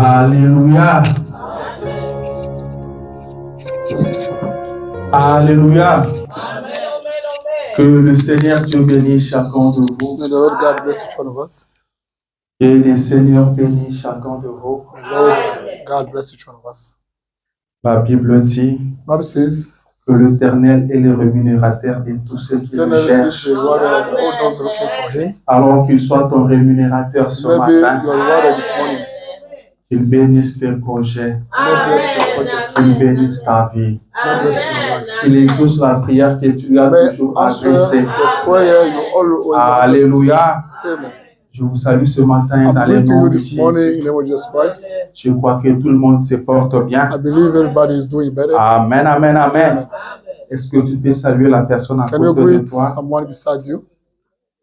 Alléluia. Alléluia. Que le Seigneur Dieu bénisse chacun de vous. May the Lord God bless each one of us. Que le Seigneur bénisse chacun de vous. May the Lord God bless each one of us. La Bible dit Bible says, que l'Éternel est le rémunérateur de tous ceux qui le Eternal is cherchent. the rewarder of all those looking for Him. Alors qu'il soit ton rémunérateur ce Maybe matin. you are rewarded this morning. Qu'il bénisse tes projets. May bless your project. Qu'il bénisse ta vie. May bless your life. Qu'il exauce la prière que tu lui as May toujours answer adressée. your prayer you always Alléluia. Amen. Je vous salue ce matin I'm dans le greeting nom you de this morning in Jésus. the name of Jesus Christ. Je crois que tout le monde se porte bien. I believe everybody is doing better. Amen, amen, amen. Est-ce que tu peux saluer la personne à Can you côté de greet toi? someone beside you?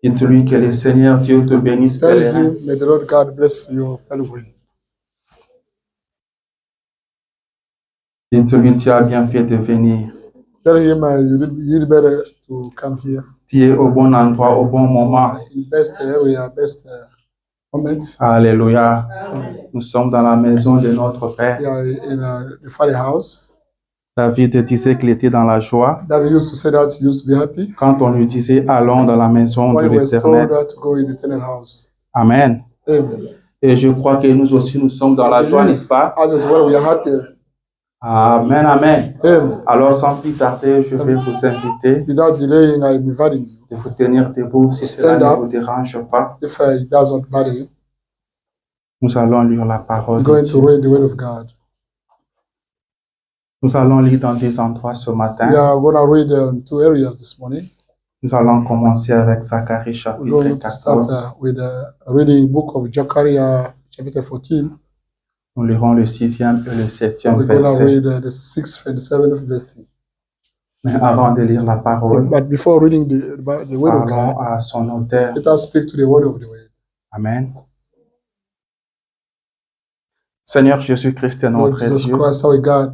Dites-lui que le Seigneur Dieu te bénisse, Tell pèlerin. him, may the Lord God bless your pilgrim. Dites-lui, tu as bien fait de venir. Tell him you did better to come here. Tu es au bon endroit, au bon moment. In best area, best moment. Alléluia. Nous sommes dans la maison de notre Père. We are in the Father house. David disait qu'il était dans la joie David used to say that he used to be happy quand on lui disait allons dans la maison de when he was told l'Éternel. to go in the eternal house. Amen. Amen. Et je crois que nous aussi nous sommes dans la joie, n'est-ce pas? As well, we are happy. Amen, amen. Amen. Alors sans plus tarder, je vais vous inviter Without delaying, I am inviting you. de vous tenir debout si cela ne vous dérange pas. If it doesn't bother you, Nous allons lire la parole we're de going to Dieu. read the Word of God. Nous allons lire dans des endroits ce We matin. are going to read in two areas this morning. Nous allons commencer avec Zacharie We're chapitre going to start 14. with reading book of Zechariah, chapter 14. Nous lirons le 6e et le 7e We're going to verset. read the 6th and 7th verse. Mais avant de lire la parole, But before reading the Word of parlons God, à son auteur. let us speak to the Word of the Word. Amen. Seigneur Jésus-Christ est Lord notre Jesus Dieu. Christ, our God,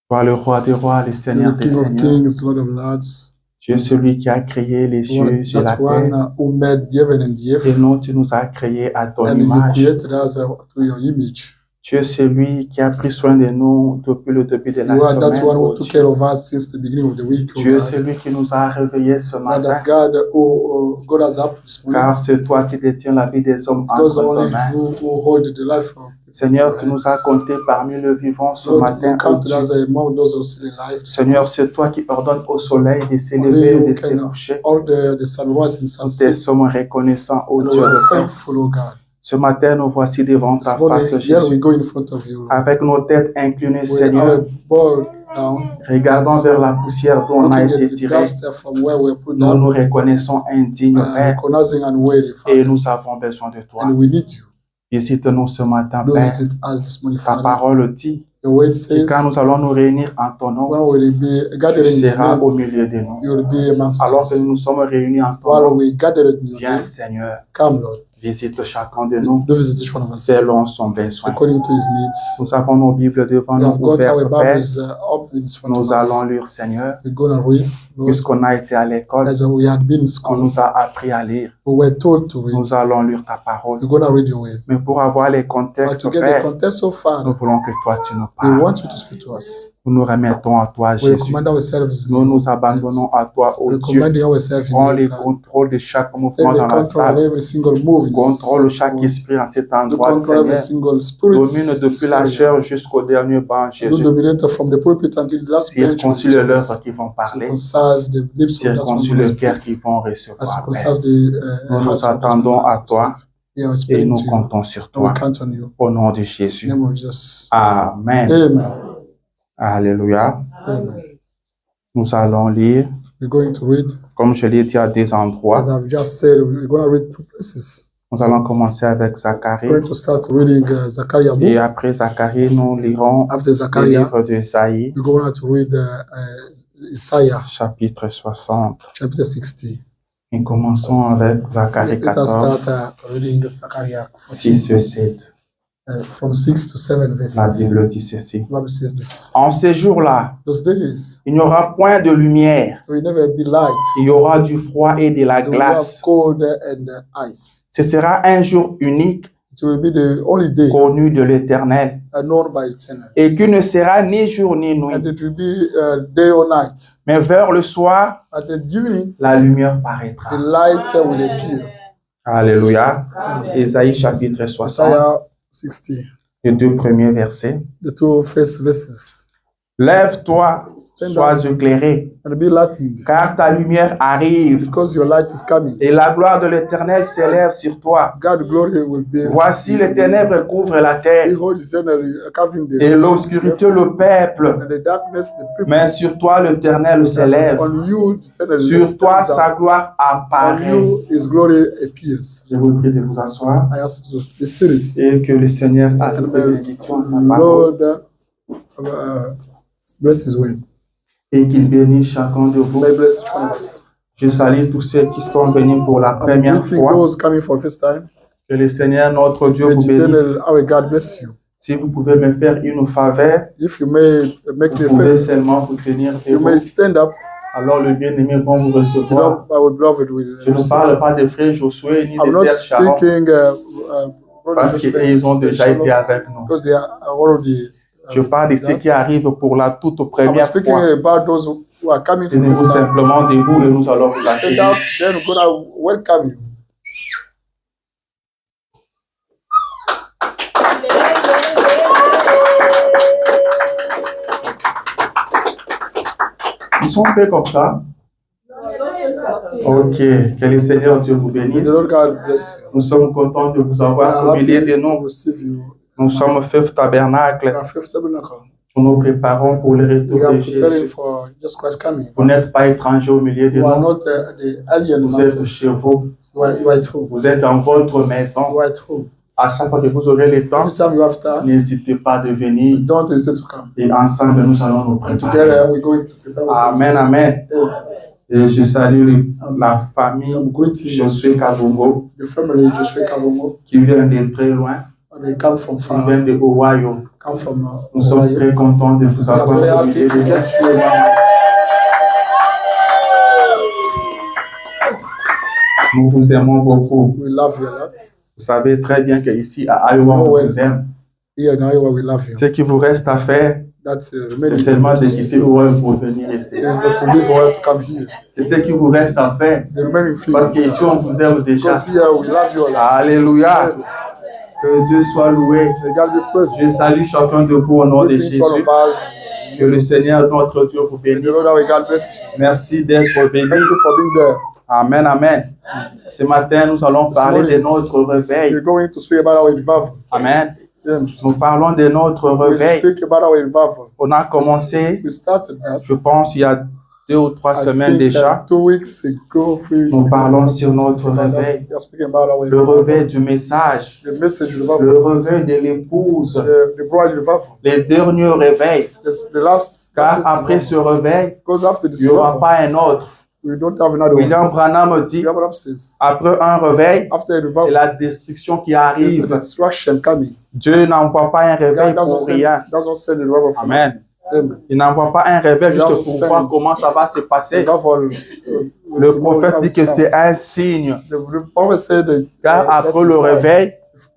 Toi le roi des rois, le Seigneur the des King of seigneurs. Kings, Lord of Lords, Tu es celui qui a créé les cieux et la that terre. one who made the heaven and the Et earth, nous, tu nous as créés à ton and you image. created us to your image. Tu es celui qui a pris soin de nous depuis le début de la You are that semaine. one who Oh took Dieu. care of us since the beginning of the week. Oh Tu es God. celui qui nous a réveillés ce And matin. that God who got us up this morning, Car c'est toi qui détiens la vie des hommes because entre tes only mains. you who hold the life of Seigneur, tu nous as comptés parmi le vivant ce Lord, matin. you Oh counted Dieu. us among those who are still alive. Seigneur, c'est toi qui ordonnes au soleil de s'élever Only et you de se can coucher. all the sunrise and Nous te sunset. sommes reconnaissants, ô And Dieu we are de paix. thankful, oh God. Ce matin, nous voici devant ta This morning, face, here we Jésus. go in front of you, Lord. Avec nos têtes inclinées, With Seigneur, our bow down, regardant vers la poussière d'où on a looking été at the tiré. dust from where we are put Nous down, nous reconnaissons indignes, Père, recognizing and waiting, et Father. nous avons besoin de toi. And we need you. Visite-nous ce matin, Do Père. visit us this morning, Ta Father. parole dit Your word que says, quand nous allons nous réunir en ton nom, when we will be tu gathering in your seras name, au milieu de nous. you will be amongst Alors que us. nous nous sommes réunis en ton While nom, we gather in your viens, name, Seigneur, come, Lord. visite chacun de nous Do visit each one of us selon son besoin. according to his needs. Nous avons nos Bibles devant We nous have got our ouvertes, Père. Bibles open in front of Nous allons us. lire, Seigneur, We're going to read, Lord, puisqu'on a été à l'école, as we had been in on school. nous a appris à lire. We were told to read. Nous allons lire ta parole. We're going to read your word. Mais pour avoir les But contextes, to get the Père, context so nous far, voulons que toi, tu nous we parles. want you to speak to us. Nous nous remettons à toi, We Jésus. recommend ourselves in Nous your nous hands. abandonnons à toi, ô Dieu. Recommending ourselves in Prends your les hands. contrôles de chaque mouvement Take dans the la control of salle. every single move in Contrôle this chaque world. esprit en cet To endroit, control every Seigneur. single spirit. Domine depuis la chair jusqu'au dernier banc, Do Jésus. dominate from the pulpit until the last bench. Circoncis les lèvres qui vont parler. Circumcise the lips of that one Circoncis who le speak. cœur qui vont recevoir, Père. Circumcise the Nous nous hearts of those attendons who à toi receive. We are et speaking nous to you. comptons sur And we toi. count on you. Au nom de In Jésus. the name of Jesus. Amen. Amen. Alléluia. Amen. Nous allons lire, We're going to read, comme je l'ai dit, à des endroits. as I've just said, we're going to read two places. Nous allons commencer avec We're Zacharie. going to start reading Zechariah Et book. après Zacharie, nous lirons After le Zechariah, livre d'Ésaïe, we're going to read Isaiah chapitre 60. chapter 60. Et commençons avec Zacharie Let us 14, start reading Zechariah 6 14, et 7. from 6 to 7 La verses. Bible dit ceci. The Bible says this. En ces jours-là, Those days, il n'y aura point de lumière. there will never be light. Il y aura du froid et de la There will have glace. cold and ice. Ce sera un jour unique It It will be the only day connu de l'Éternel, known by eternal. et qui ne sera ni jour ni nuit, And it will be day or night. mais vers le soir, At the evening, la lumière the paraîtra. light will appear. Alléluia. Ésaïe chapitre 60, Isaiah 60, les 2 premiers versets. the 2 first verses. Lève-toi, Stand sois éclairé, And be lightened, car ta lumière arrive, because your light is coming. et la gloire de l'Éternel s'élève sur toi. God's glory will be. Voici les ténèbres couvrent la terre, Behold, eternally covering et the l'obscurité le peuple. and the darkness, the people. Mais sur toi l'Éternel s'élève, On you, eternally sur toi stands up. sa gloire On apparaît. you, His glory appears. Je vous prie de vous asseoir I ask you to be seated. et que le Seigneur ajoute And des bénédictions à sa parole Lord, bless His word. et qu'il bénisse chacun de vous. May bless each one of us. Je salue tous ceux qui sont venus pour la I'm première greeting fois. those coming for the first time. Que le Seigneur notre Dieu May vous bénisse. eternal, our God bless you. Si vous pouvez me faire une faveur, If you may make me vous a pouvez favor, seulement vous tenir you debout. may stand up. Alors le bien-aimé va vous recevoir. Our beloved will. Je ne parle pas de frère Josué ni I'm de not sœur Sharon, speaking, parce qu'ils ont déjà été avec nous. because they are already. Je parle de ceux qui arrivent pour la toute I'm première speaking fois. about those who are coming for the Tenez-vous first time. simplement debout et nous allons vous Stand accueillir. up, then we're gonna welcome you. Ils sont faits comme ça. Ok, que le Seigneur Dieu vous May bénisse. the Lord God bless you. Nous sommes contents de vous We avoir are au milieu happy de to nous. receive you. Nous sommes Feu We Tabernacle. are Fifth Tabernacle. Nous nous préparons pour le retour We are de preparing Jésus. for Jesus Christ coming. Vous n'êtes pas étrangers au milieu de You are nous. not the alien Vous êtes masses. chez vous. You are at home. Vous êtes dans votre maison. You are at home. À chaque fois que vous aurez le temps, Every time you have time, n'hésitez pas de venir. don't hesitate to come. Et ensemble, nous allons nous And préparer. together we're going to prepare ourselves. Amen, amen. Et je salue la famille I'm greeting Josué Kabongo the family Joshua Kabongo. qui vient de très loin, They come from qui far. vient de Ohio. Come from Nous sommes Ohio. très contents de vous We are avoir very au happy milieu to de nous. get you around. Nous vous aimons beaucoup. We love you a lot. Vous savez très bien qu'ici à Iowa, on vous aime. Here in Iowa, we love you. Ce qui vous reste à faire, That's c'est remaining seulement de quitter Ohio pour venir ici. is to leave or to come here. C'est ce qui vous reste à faire. The remaining thing Parce qu'ici, on vous aime déjà. because here we love you a lot. Alléluia. Que Dieu soit loué. May God be praised. Je salue chacun de vous au nom de Greeting Jésus. to all of us. Que le Seigneur, notre Dieu, vous May the bénisse. Lord our God bless you. Merci d'être béni. Thank you for being there. Amen, amen. Ce matin, nous allons parler de notre réveil. We're going to speak about our revival. Amen. Yes. Nous parlons de notre We réveil. speak about our revival. On a commencé, We started that. je pense, il y a 2 ou 3 I semaines think, déjà. 2 weeks ago, 3 weeks Nous ago, parlons something sur notre like that. réveil. We are speaking about our Le revival. réveil du message, The message revival. le réveil de l'épouse, The bride revival. les derniers réveils. The last. Car this après ce revival. réveil, Because after this il n'y aura revival, pas un autre. we don't have another one. William Branham dit, We have an absence. après un réveil, After a c'est revival, la destruction qui there's a arrive. destruction coming. Dieu n'envoie pas un réveil God pour rien. doesn't send the revival for Amen. Amen. Il n'envoie pas un réveil juste God pour voir sends comment ça va se passer. Revival, Le prophète dit que c'est un signe. The prophet said that, Car après that's le a sign. réveil,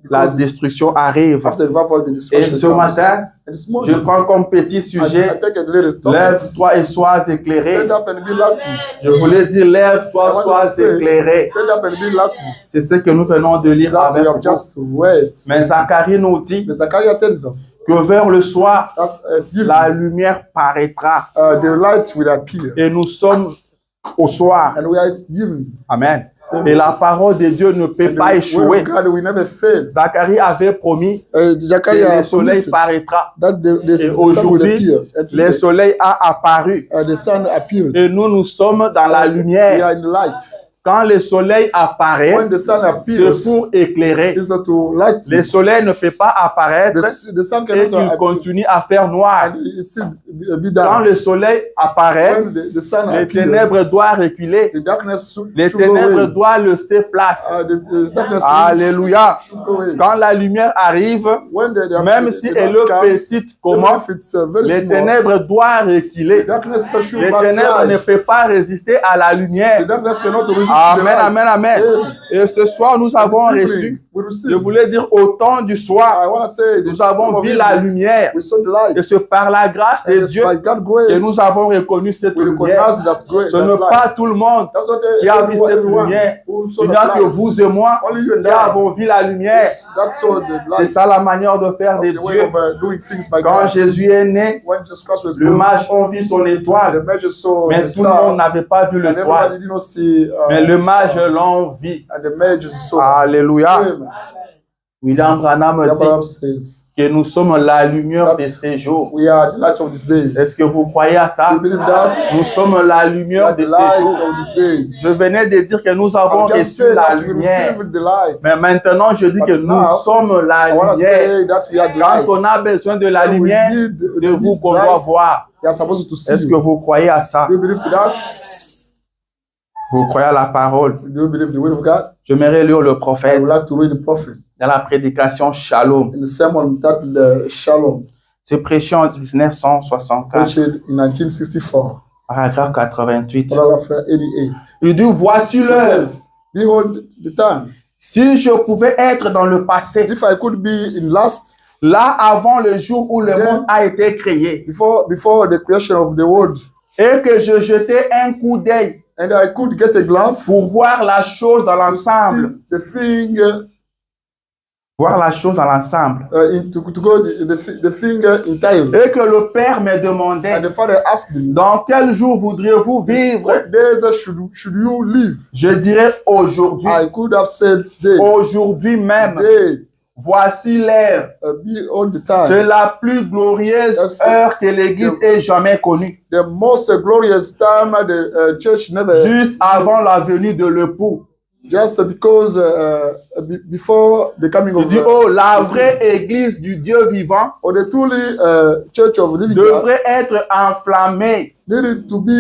la Because destruction arrive. after the revival, the Et destruction ce comes. matin, And this je morning, prends comme petit I sujet, take a little topic. lève-toi et sois éclairé. Stand up and be lightened. Je voulais dire, I lève-toi, want to sois say, éclairé. stand up and be lightened. C'est ce que nous venons de lire That we avec have vous. just read. Mais Zacharie nous dit But Zechariah tells us que vers le soir, that la lumière paraîtra. the light will appear. Et nous sommes au soir. And we are at evening. Amen. Et la parole de Dieu ne peut And pas the échouer. word of God will never fail. Zacharie avait promis que Zechariah le soleil promised paraîtra. that the sun will aujourd'hui, appear. And Le today, soleil a apparu. the sun appeared. Et nous sommes dans la We lumière. are in the light. Quand le soleil apparaît, When the sun c'est appears, pour éclairer. it's to light. Le soleil ne peut pas apparaître The sun et cannot il appear. continue à faire noir. And it still be Quand dark. le soleil apparaît, When the sun les appears, ténèbres doivent reculer. the darkness should Les go ténèbres away. doivent laisser place. The darkness Alléluia. should go away. Quand la lumière arrive, When the même si the elle light est comes, petite, comment even if it's very les small, ténèbres doivent the reculer. darkness should Les ténèbres ne backslide. peuvent pas résister à la The lumière. darkness cannot resist Amen, light. amen, amen. Et ce soir, nous avons reçu, je voulais dire au temps du soir, I want to say, nous avons vu la lumière. we saw the light. Et c'est par la grâce de And it's Dieu by God's que grace, nous avons reconnu cette we lumière. recognize that grace, Ce that n'est light. pas tout le monde That's not qui a vu cette everyone lumière. who saw Il n'y that a que light. vous et moi Only you and qui I. avons vu la lumière. That's all the C'est light. ça la manière de faire de That's the way Dieu. of doing things by Quand God. Jésus est né, When Jesus Christ was le born, mage ont vu son the étoile, magi saw mais the tout le monde stars, n'avait pas vu and everybody l'étoile. did not see Mais le the mage stars. l'ont vu. And the magi saw. Alléluia. Amen. William Branham Abraham dit says, que nous sommes la lumière de ces jours. we are the light of these days. Est-ce que vous croyez à ça? You believe that? Nous sommes la We lumière are de the ces light jours. of these days. Je venais de dire que nous avons I just reçu said la that we lumière. received the light. Mais maintenant, je dis But que nous now, sommes la I want to lumière. say that we are the Quand light. on a besoin de la When we lumière, need- c'est we vous need qu'on light, doit voir. we are supposed to see Est-ce que you. vous croyez à ça? Do you believe that? Vous croyez à la parole? Do you believe the word of God? J'aimerais lire le I prophète would like to read the prophet dans la prédication Shalom. in the sermon that Shalom C'est prêché en 1964, preached in 1964, paragraphe 88. paragraph 88. Il dit, voici It l'heure. says, behold the time. Si je pouvais être dans le passé, If I could be in last, là avant le jour où le Yeah. monde a été créé, before the creation of the world, et que je jetais un coup d'œil and I could get a glance pour voir la chose dans to l'ensemble, see the thing, voir la chose dans l'ensemble, to go the thing entirely. et que le Père me demandait, And the father asked him, dans quel jour voudriez-vous vivre? what days should you live? Je dirais aujourd'hui, I could have said day, aujourd'hui même, day, voici l'heure. be all the time. C'est la plus glorieuse Yes. heure que l'Église ait jamais connue, The most glorious time the church never, juste avant la venue de l'époux. just because before the coming Il of dit, oh, la vraie Église du Dieu vivant or the truly church of living God devrait être enflammée, needed to be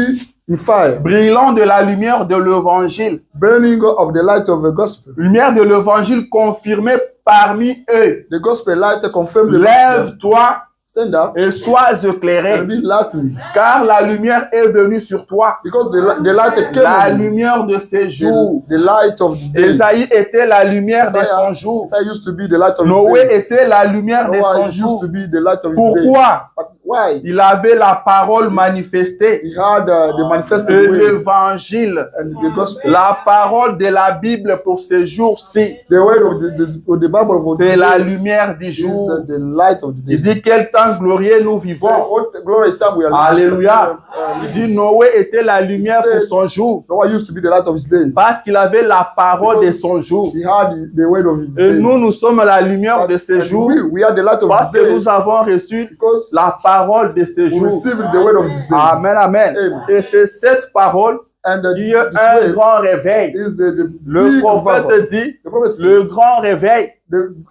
in fire, brillant de la lumière de l'Évangile. burning of the light of the gospel. Lumière de l'Évangile confirmée parmi eux. The gospel light confirmed the gospel. Lève-toi Stand up et sois and éclairé, be lightened, car la lumière est venue sur toi. because the light came La on you. lumière de ces jours. The light of these days. Ésaïe était la lumière de son jour. Isaiah used to be the light of his Noé days. était la lumière de Noah son used jour. to be the light of his days. Pourquoi? But why? Il avait la parole manifestée He had the et manifested way l'évangile, and the gospel. la parole de la Bible pour ces jours-ci. The word of the Bible of C'est the la days lumière du is jour. the light of the Il day. dit quel temps glorieux nous So vivons. what glorious time we are Alléluia. Il living. dit Noé était la lumière pour son jour Noah used to be the light of his days. parce qu'il avait la parole de son jour. He had the word of his Et days. nous, nous sommes la lumière de ces And jours we are the light of parce his que days nous avons reçu because la parole de ces we jours. received the word of his days. Amen, amen. Amen. Et c'est cette parole And qui est this un word grand réveil. is the Le big revival. prophète dit The prophet says le grand réveil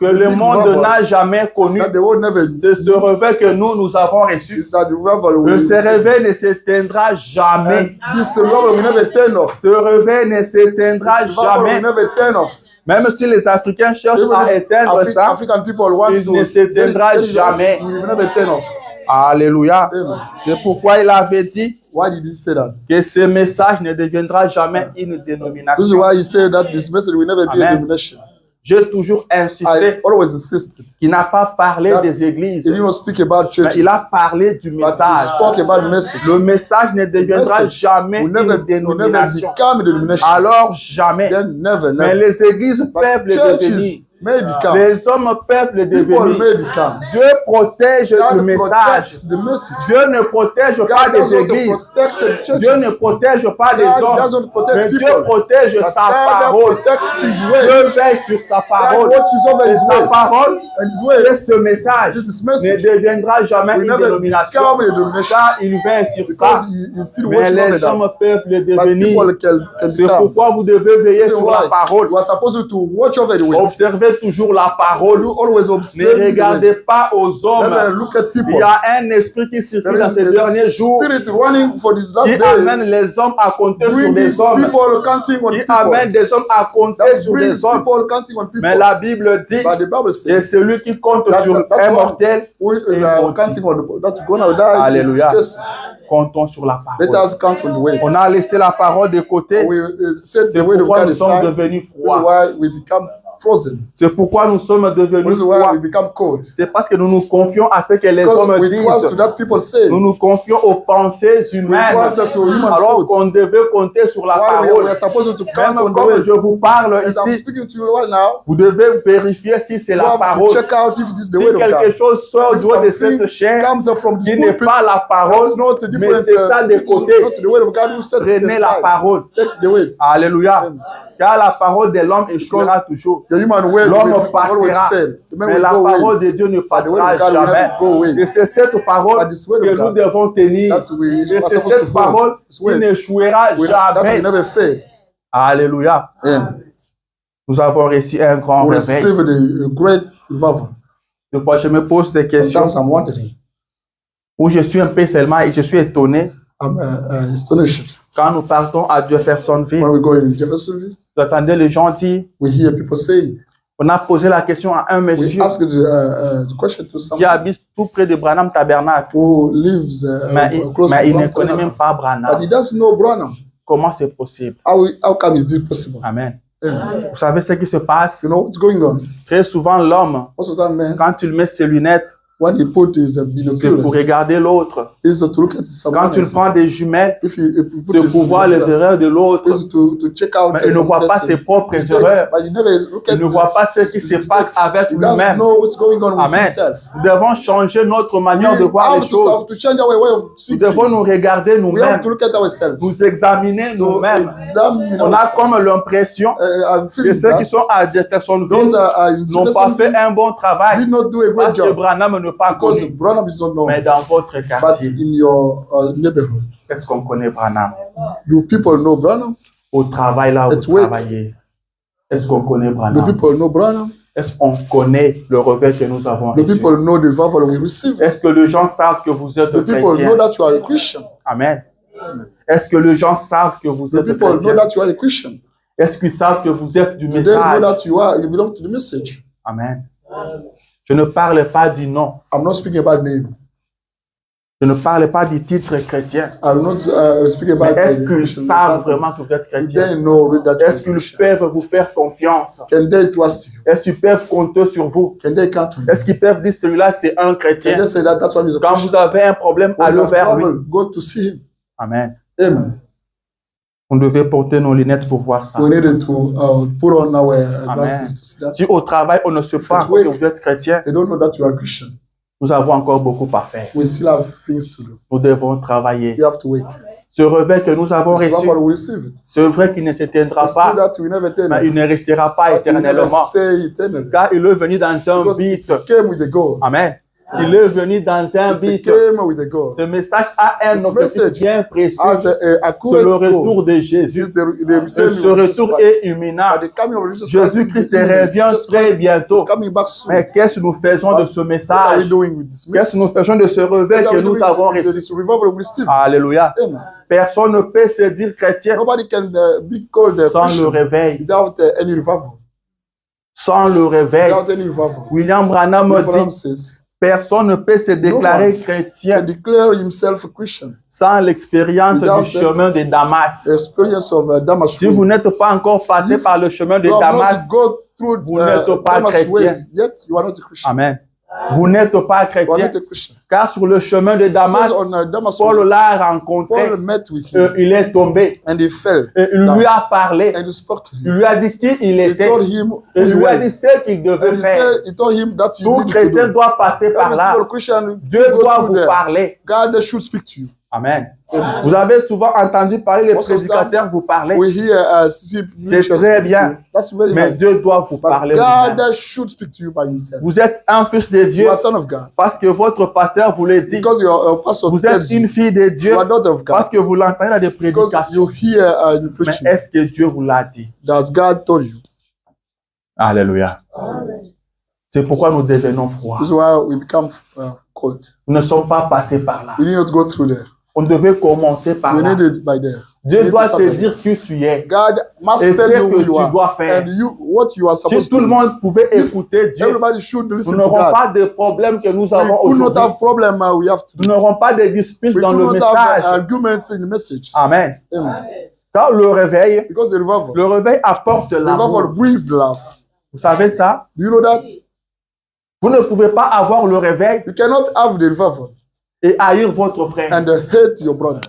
que le big monde revival n'a jamais connu. that the world never C'est ce réveil que nous avons reçu. is that the revival Et will ce réveil ne s'éteindra jamais. and this revival will never turn off. Ce réveil ne s'éteindra This revival will jamais. never turn off. Même si les Africains cherchent Even à if éteindre ça, African people want il to ne s'éteindra turn it off, jamais. it will never turn off. Alléluia. Amen. C'est pourquoi il avait dit Why did he say that? que ce message ne deviendra jamais une This is dénomination. why he said that this message will never be a Amen. denomination. J'ai toujours insisté I always insisted. qu'il n'a pas parlé That des églises, He did not speak about mais churches, il a parlé du but he message. spoke about message. Le message ne deviendra message jamais Will never, une will never dénomination. become a denomination. Alors jamais. Then never, Mais never. les églises But peuvent le churches devenir. may become. Les hommes peuvent le People devenir. may become. Dieu protège God le message. protects the message. Dieu ne protège pas God des does not églises. protect the churches. Dieu ne protège pas des God hommes. doesn't protect Mais Dieu people. protège But sa God parole. protects His way. Dieu veille sur sa God parole. watches over Et His sa way. parole, And His way, et ce message this ne message, deviendra jamais will une never dénomination. become a denomination. Car il veille sur ça. Because He still Mais watching over les that. hommes peuvent le But devenir. people can C'est become. pourquoi vous devez veiller This is sur la why parole. you are supposed to watch over the way. Observez Observez toujours la parole. You always Ne observe. regardez pas aux hommes. Never look at Il people. y a un esprit qui circule There dans ces is derniers a jours spirit running for these last qui amène days. les hommes à compter sur Bring les these hommes. people counting on Qui people. amène des hommes à compter That sur brings les hommes. people counting on people. Mais la Bible dit But the Bible que says celui qui compte That- sur that's un one. mortel, who is Et counting on the that's gonna die. Alléluia. Is comptons sur la Let parole. us count on the way. On a laissé la parole de côté. We set C'est the way of pourquoi God nous sommes aside. devenus This is froids. why we become frozen. C'est pourquoi nous sommes This devenus is why froids. we become cold. C'est parce que nous nous confions à ce que les Because hommes we trust to disent. that people say. Nous nous confions aux pensées We humaines. trust to human Alors qu'on thoughts. devait compter sur la Why we parole. are supposed to count Même on the way. comme je vous parle As I'm ici, speaking to you right now, vous devez vérifier si c'est you la have to parole. check out if this is the Si way of quelque God. chose sort If du haut de something cette chair comes from this qui n'est pulpit, pas la parole, that's not a different mettez ça de it is côté. not the way of God who set it Prenez la aside. parole. Take the weight. Alléluia. Amen. Car la parole de l'homme échouera toujours. The human way L'homme will always passera. fail. The man Mais will la go parole away. de Dieu ne But the way passera of God will jamais. never go away. Et c'est cette parole But this word que of nous God devons tenir. that we Et are c'est supposed to cette hold. parole This qui word n'échouera that will jamais. never fail. Alléluia. Amen. Nous avons reçu un grand We réveil. receive a great revival. Des fois, je me pose des questions Sometimes I'm wondering. où je suis un peu seulement et je suis étonné I'm astonished. quand nous partons à Jeffersonville. When we go in Jeffersonville, Vous entendez les gens dire, we hear people saying, on a posé la question à un we monsieur ask the question to qui someone habite tout près de Branham Tabernacle. who lives Mais close il to ne connaît Branham, même pas but Branham. he doesn't know Branham. Comment c'est possible? How come is it possible? Amen. Yeah. Vous savez ce qui se passe? You know what's going on? Très souvent, l'homme, Most of the time, man, quand il met ses lunettes, when he put his c'est pour binoculars, regarder l'autre. is to look at someone Quand il else. prend des jumelles, If you put c'est his pour voir les binoculars, erreurs de l'autre. is to check out Mais il ne someone voit pas else's ses propres mistakes, erreurs. but you never look at Il ne voit pas ce qui se passe avec He doesn't lui-même. know what's going on with Amen. himself. Nous devons changer notre manière de We voir les have choses. to change our way of Nous seeing devons nous things. regarder We have nous-mêmes, to look at ourselves. nous examiner To nous-mêmes. examine On a ourselves. comme l'impression I'm que feeling ceux qui that sont à Jeffersonville those are in n'ont pas fait un bon travail did not do a great parce que job Branham n'est pas because connu. Branham is not known. Mais dans votre But quartier, in your neighborhood, est-ce qu'on connaît Branham? do people know Branham? Au travail là où It's vous way- travaillez, est-ce qu'on connaît Do Branham? people know Branham? Est-ce qu'on connaît le réveil que nous avons Do reçu? people know the revival we receive? Est-ce que les gens savent que vous êtes Do people chrétien? know that you are a Christian? Amen. Est-ce que les gens savent que vous Do êtes people know chrétien? that you are a Christian? Est-ce qu'ils savent que vous êtes du Do they know message? that you belong to the message? Amen. Je ne parle pas du nom. I'm not speaking about name. Je ne parle pas du titre chrétien. I'm not speaking Mais about est-ce the qu'ils Christian. savent vraiment que vous êtes Do chrétien? they know that you are Est-ce a qu'ils Christian? peuvent vous faire confiance? Can they trust you? Est-ce qu'ils peuvent compter sur vous? Can they count on you? Est-ce qu'ils peuvent dire celui-là c'est un Can chrétien? they say that that's why he's a Quand Christian? vous avez un problème, When allez you have vers lui. trouble, go to see him. Amen. Amen. On devait porter nos lunettes pour voir ça. We needed to put on our Amen. glasses to see that. Si au travail, on ne sait pas encore que vous êtes chrétien, They don't know that you are a Christian. nous avons encore beaucoup à faire. We still have things to do. Nous devons travailler. We have to wait. Ce réveil que nous avons This reçu, revival we receive it. c'est vrai qu'il ne s'éteindra It's true pas, that we never tell mais il you. ne restera pas But we never éternellement. stay eternal. Car il est venu dans un Because but. it came with a goal. Amen. Il est venu dans un It but. came with a goal. Ce message a un This objectif message bien précis. As a C'est le accurate goal. retour de Jésus. Is the Et return ce of Jesus retour Christ. est imminent. But the coming of Jesus Christ Jésus-Christ is imminent. revient Jesus très Christ bientôt. is coming back soon. Mais qu'est-ce que nous faisons de ce What are we message? doing with this Qu'est-ce que message? nous faisons de ce réveil What are que we nous doing avons with reçu? this revival we received? Alléluia. Amen. Personne ne peut se dire chrétien Nobody can be called a sans le Christian réveil. without any revival. Sans le réveil. Without any revival. William Branham Abraham dit, says, personne ne peut se déclarer can chrétien declare himself a Christian. sans l'expérience Without du chemin de Damas. The experience of Damas Si vous n'êtes pas encore passé par le chemin de you have not Damas, go through vous n'êtes pas Damas chrétien. way, yet you are not a Christian. Amen. Vous n'êtes pas You are chrétien, not a Christian. car sur le chemin de Damas, Because on Damas Paul way, l'a rencontré, Paul met with him il est tombé, and he fell et il lui a parlé, and he spoke to il him. lui a dit qui il He était, told him who il he lui a dit was. ce qu'il devait And faire. he told him that you Tout need to chrétien do. doit passer par Every là. single Christian Dieu go doit through vous there. parler. God should speak to you. Amen. Vous avez souvent entendu parler, les Most of prédicateurs vous parler, We hear see C'est preachers très speak to bien. you. That's very mais nice. Dieu doit vous But parler. lui-même. God should speak to you by himself. Vous êtes un fils de You Dieu are son of God. parce que votre pasteur vous le dit. Because you are a pastor Vous tells êtes you. une fille de Dieu You are daughter of God. parce que vous l'entendez dans des Because prédications. you hear in Mais preaching. est-ce que Dieu vous l'a dit? Does God told you? Alléluia. C'est pourquoi nous devenons froids. This is why we become cold. Nous ne sommes pas passés par là. We need not go through there. On devait commencer par We là. need it by there. Dieu doit te dire qui tu es. God must Et tell ce you que who you tu are dois faire. and you what you are Si supposed tout to le do. monde pouvait écouter Dieu, Everybody should nous listen to n'aurons God. pas de problèmes que nous We avons could not aujourd'hui. have problem we have to Nous n'aurons pas de disputes we dans could le not have message. arguments in the message. Amen. Amen. Quand le réveil Because the revival apporte l'amour. brings the love. Vous savez ça? Do you know that? Vous ne pouvez pas avoir le réveil You cannot have the revival et haïr votre frère. and hate your brother.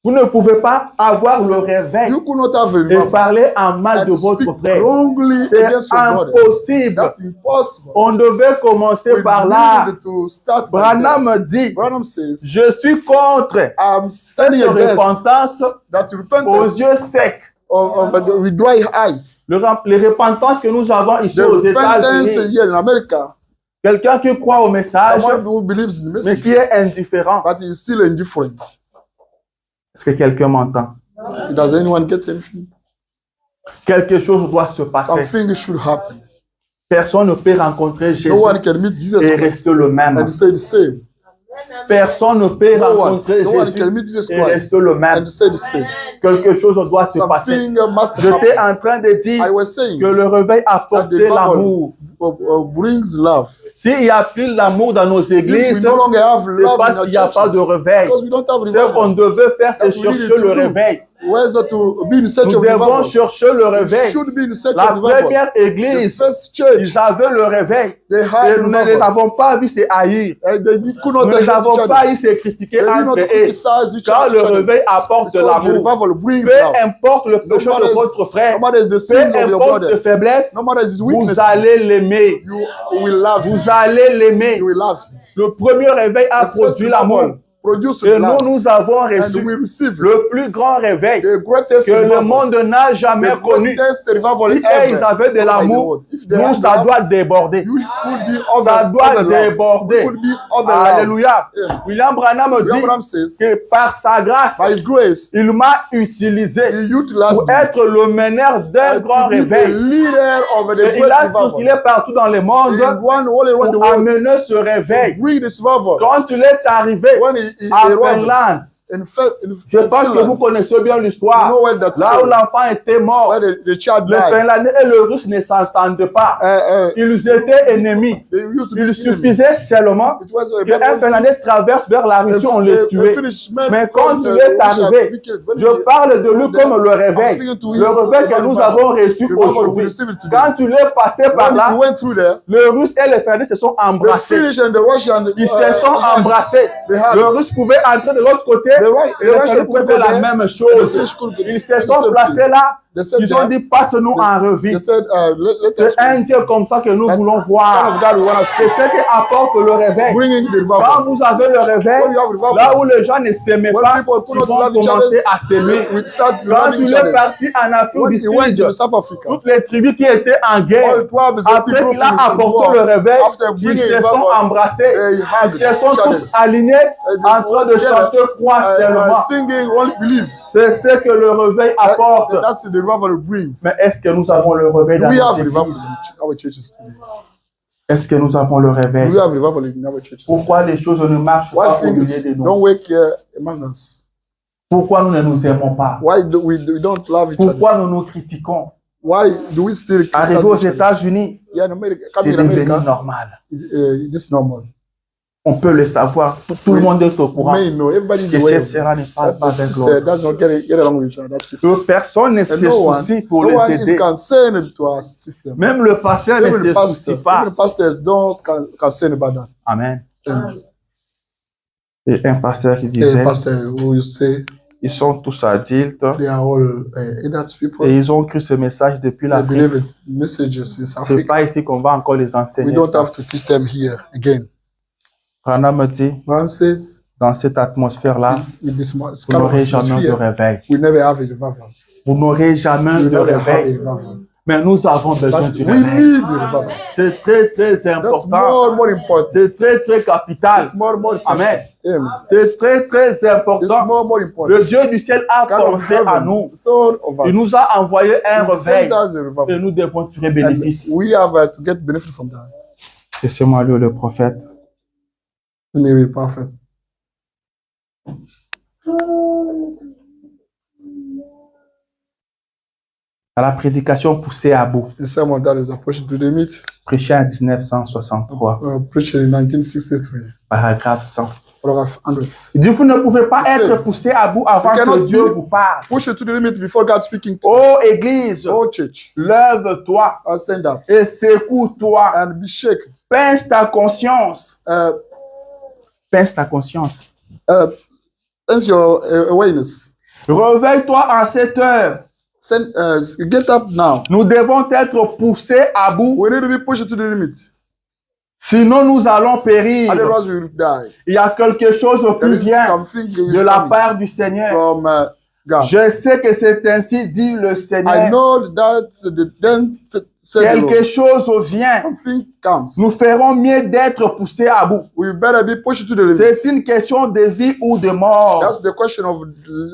Vous ne pouvez pas avoir le réveil You could not have a et revival parler en mal de and votre speak frère. wrongly C'est against your brother. impossible. That's impossible. On devait commencer We par là. need to start by there. Branham dit, Branham says, je suis contre I'm cette standing against repentance that aux repentance yeux secs. with dry eyes. Les repentances que nous avons ici The aux repentance États-Unis. here in America, Quelqu'un qui croit au message, someone who believes in the mais message, qui est indifférent. but is still indifferent. Est-ce que quelqu'un m'entend? Does anyone get anything? Quelque chose doit se passer. Something should happen. Personne ne peut rencontrer Jésus No one can meet Jesus et rester le même. and say the same. Personne ne peut rencontrer No one Jésus can meet Jesus et Christ rester le même. and say the same. Quelque chose doit se passer. Something must J'étais happen. en train de dire I was saying que le réveil that apportait the l'amour. Bible brings love. S'il n'y a plus l'amour dans nos If we églises, no longer have c'est love parce in our qu'il n'y a pas de churches, réveil. because we don't have Ce qu'on revival, devait faire, c'est That we need chercher to le do. réveil. whether to be in search Nous of devons revival, chercher le we réveil. should be in search La of revival. première The église, first church, ils avaient le réveil. they Et had nous ne les revival. avons pas vus se haïr. And they could not Nous ne les hate avons each other. pas eu se critiquer They did not entre eux. criticize each Car le other. réveil apporte de Because the l'amour. revival brings Peu love. importe le péché matter de votre frère, No matter the peu sins of your importe ses brother, faiblesses, no matter his vous weaknesses, allez l'aimer. you will love him. Vous allez l'aimer. You will love him. Le premier réveil a The first produit l'amour. revival produced Et love. nous avons And reçu we receive le plus grand réveil the greatest que le revival. monde n'a jamais The connu. greatest revival Si ever. ils avaient de l'amour, If they nous, had ça love, doit déborder. you could be Ça over doit love. déborder. You could be over love. Alléluia. Yeah. William Branham dit Abraham says, que par sa grâce, by his grace, il m'a utilisé he utilized pour me être le meneur d'un grand to be the réveil. leader of the Et il great a revival. circulé partout dans le monde He won all around the pour world amener ce réveil. to bring this revival. Quand il est arrivé When he en arrived Finlande, in je pense que vous connaissez bien you l'histoire. know where that's Là où l'enfant était mort, where the child le died. Finlandais et le Russe ne s'entendaient pas. Ils étaient ennemis. They used to be Il enemy. suffisait seulement It was a qu'un Finlandais traverse vers la Russie, on le tuait. Mais quand il est arrivé, je parle de lui comme le réveil. Le réveil que nous avons reçu aujourd'hui. Quand il est passé par là, le Russe et le Finlandais se sont embrassés. Ils se sont embrassés. Le Russe pouvait entrer de l'autre côté et le Finlandais pouvait faire la même chose. Ils se sont placés là. Ils ont dit, passe-nous en revue. C'est un Dieu comme ça que nous voulons voir. C'est ce qui apporte le réveil. Quand vous avez le réveil, là où les gens ne s'aimaient pas, ils vont commencer à s'aimer. Quand il est parti en Afrique du Sud, toutes les tribus qui étaient en guerre, après qu'il a apporté le réveil, ils se sont embrassés. Ils se sont tous alignés en train de chanter croix seulement. C'est ce que le réveil apporte. Mais est-ce que nous avons le réveil dans nos églises? Est-ce que nous avons le réveil? Pourquoi les choses ne marchent pas au milieu de nous? Pourquoi nous ne nous aimons pas? Pourquoi nous nous critiquons? Arrivé aux États-Unis, c'est devenu normal. On peut le savoir. Tout le monde est au courant. Que cette sœur ne parle pas avec l'autre. Personne ne se soucie pour les aider. Même le pasteur ne se soucie pas. Amen. Et un pasteur qui disait, ils sont tous adultes et ils ont cru ce message depuis l'Afrique. C'est pas ici qu'on va encore les enseigner. Branham dit, dans cette atmosphère-là, vous n'aurez jamais de réveil. Vous n'aurez jamais de réveil. Mais nous avons besoin du we réveil. need the revival. C'est très, très important. More important. C'est très, très capital. It's more Amen. Amen. C'est très, très It's important. more important. Le Dieu du ciel a pensé à nous. Il nous a envoyé un réveil. Et nous devons tirer bénéfice. We have to get benefit from that. Laissez-moi lire le prophète. Maybe prophet. À la prédication poussée à bout. The sermon that is approaching to the meet. Prêché en 1963. Preached in 1963. Paragraphe 100. Paragraph 100. Il dit, vous ne pouvez pas être poussé à bout avant que Dieu vous parle. Push it to the limit before God speaking. Oh Église, oh church, lève-toi stand up et secoue-toi. And be shaken. Pince ta conscience. Pince ta conscience. Pince your awareness. Réveille-toi en cette heure. Get up now. Nous devons être poussés à bout. We need to be pushed to the limit. Sinon, nous allons périr. Otherwise, we will die. Il y a quelque chose qui vient de la part du Seigneur. From, God. Je sais que c'est ainsi dit le Seigneur. I know that quelque chose vient. Something comes. Nous ferons mieux d'être poussés à bout. We better be pushed to the limit. C'est une question de vie ou de mort. That's the question of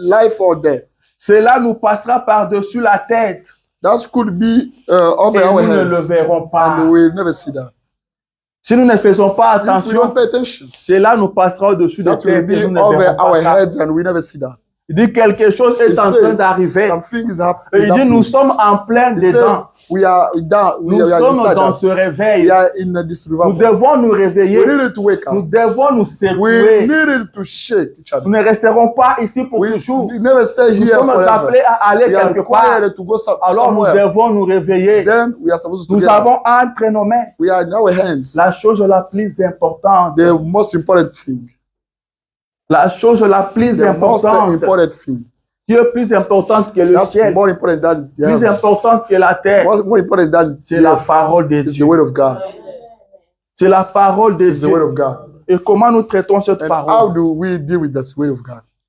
life or death. Cela nous passera par-dessus la tête. That could be over our heads. Et nous ne le verrons pas. And we will never see that. Si nous ne faisons pas attention, cela nous passera au-dessus de la tête et nous ne verrons pas ça. Il dit quelque chose est en train d'arriver. Et il dit nous sommes en plein dedans. Nous sommes dans ce réveil. Nous devons nous réveiller. Nous devons nous secouer. Nous ne resterons pas ici pour toujours. Nous sommes appelés à aller quelque part. Alors nous devons nous réveiller. Nous avons entre nos mains la chose la plus importante. La chose la plus importante, qui est plus importante que le ciel, plus importante que la terre, c'est la parole de Dieu. C'est la parole de Dieu. Et comment nous traitons cette parole?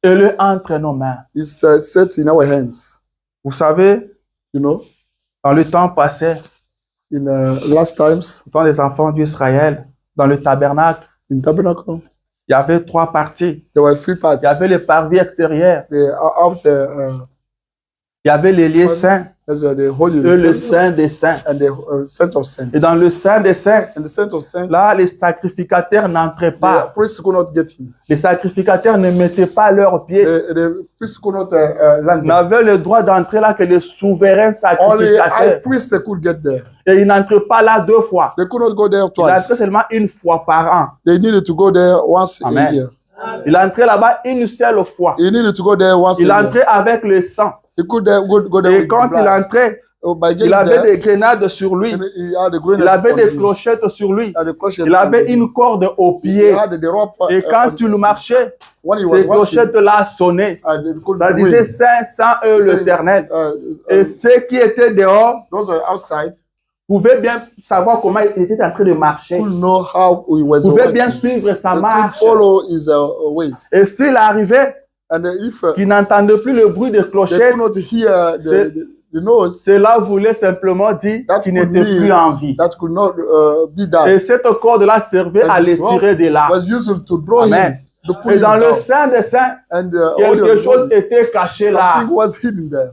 Elle est entre nos mains. Vous savez, dans le temps passé, dans les enfants d'Israël, dans le tabernacle, il y avait trois parties. Il y avait le parvis extérieur. Il y avait les lieux saints. Et le Saint des Saints. Et dans le Saint des Saints, là, les sacrificateurs n'entraient pas. Les sacrificateurs ne mettaient pas leurs pieds. N'avaient le droit d'entrer là que les souverains sacrificateurs. Et ils n'entraient pas là deux fois. Ils entraient seulement une fois par an. Amen. Il entrait là-bas une seule fois. Il entrait avec le sang. Et quand il entrait, il avait des grenades sur lui. Il avait des clochettes sur lui. Il avait une corde au pied. Et quand il marchait, ces clochettes-là sonnaient. Ça disait 500 l'Éternel. Et ceux qui étaient dehors pouvaient bien savoir comment il était en train de marcher. Pouvaient bien suivre sa marche. Et s'il arrivait, qui n'entendait plus le bruit des clochettes, cela voulait simplement dire qu'il n'était plus en vie. Et cette corde-là servait à les tirer de là. Amen. Et dans le Saint des Saints, quelque chose était caché là.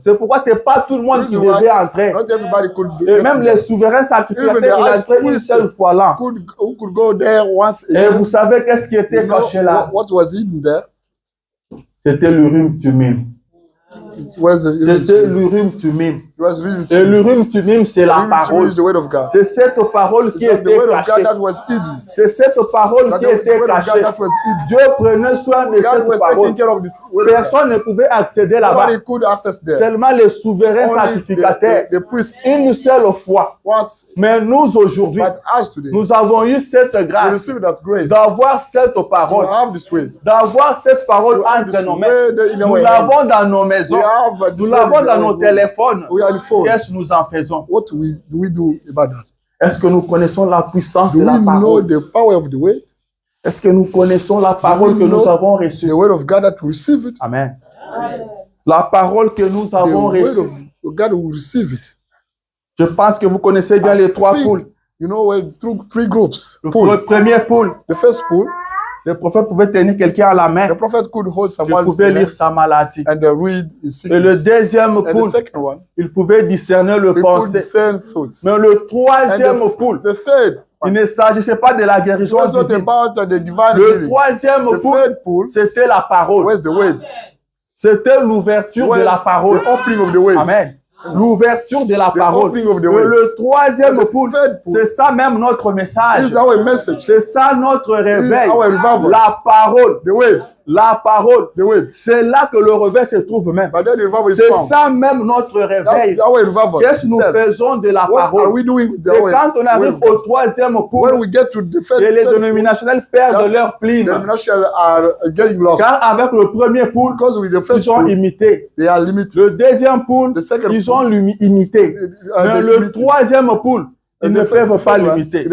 C'est pourquoi c'est pas tout le monde qui devait entrer. Et même les souverains sacrificateurs, ils entraient une seule fois là. Et vous savez qu'est-ce qui était caché là? C'était l'Urim Tumim. C'était l'Urim Tumim. Et l'Urim Tumim, c'est la parole. C'est cette parole qui était cachée. C'est cette parole qui était cachée. Dieu prenait soin de cette parole. Personne ne pouvait accéder là-bas. Seulement les souverains sacrificateurs. Une seule fois. Mais nous aujourd'hui, nous avons eu cette grâce d'avoir cette parole. D'avoir cette parole entre nos mains. Nous l'avons dans nos maisons. Nous l'avons dans nos téléphones. Qu'est-ce que nous en faisons? Est-ce que nous connaissons la puissance de la parole? Est-ce que nous connaissons la parole que nous avons reçue? Amen. La parole que nous avons reçue. Je pense que vous connaissez bien les trois poules. You know, well, three groups. Le premier poule. The first pool. Le prophète pouvait tenir quelqu'un à la main. The prophet could hold someone. Il pouvait lire sa maladie. And read his sickness. Et le deuxième poule, il pouvait discerner le pensée. Mais le troisième poule, il ne s'agissait pas de la guérison divine. Le troisième poule, c'était la parole. C'était l'ouverture de la parole. Amen. L'ouverture de la parole. Le troisième poule, c'est ça même notre message. C'est ça notre réveil. La parole. La parole. C'est là que le réveil se trouve même. C'est ça même notre réveil. Qu'est-ce que nous faisons de la parole? C'est quand on arrive au troisième poule et les dénominationnels perdent leur plume. Car avec le premier poule, ils ont imité. Le deuxième poule, ils ont imité. Mais le troisième poule, ils ne peuvent pas l'imiter.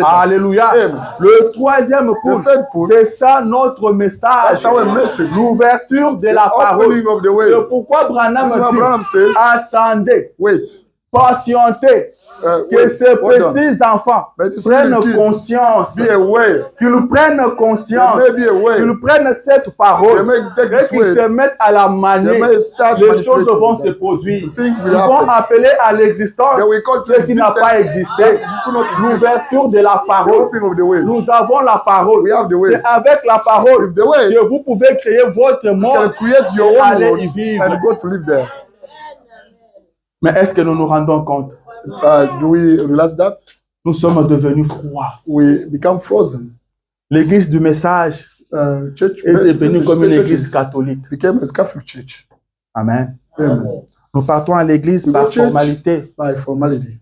Alléluia. Le troisième poule, c'est ça notre message. L'ouverture de la parole. C'est pourquoi Branham dit, attendez, patientez. Que ces petits enfants prennent conscience, qu'ils prennent conscience, qu'ils prennent cette parole et qu'ils se mettent à la manière. Les choses vont se produire. Ils vont appeler à l'existence ce qui n'a pas existé. L'ouverture de la parole. Nous avons la parole. C'est avec la parole que vous pouvez créer votre monde et aller y vivre. Mais est-ce que nous nous rendons compte? Do we realize that? Nous sommes devenus froids. We become frozen. L'église du message est devenue comme une église catholique. Became a Catholic church. Amen. Nous partons à l'église par formalité. By formality.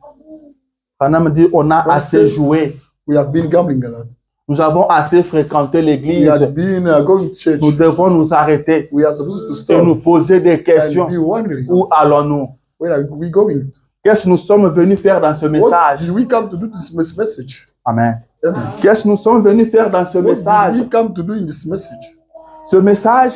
Branham dit on a assez joué. We have been gambling a lot. Nous avons assez fréquenté l'église. Nous devons nous arrêter et nous poser des questions. Où allons-nous? Where are we going? Qu'est-ce que nous sommes venus faire dans ce message? What did we come to do this message? Amen. Qu'est-ce que nous sommes venus faire dans ce message? What did we come to do in this message? Ce message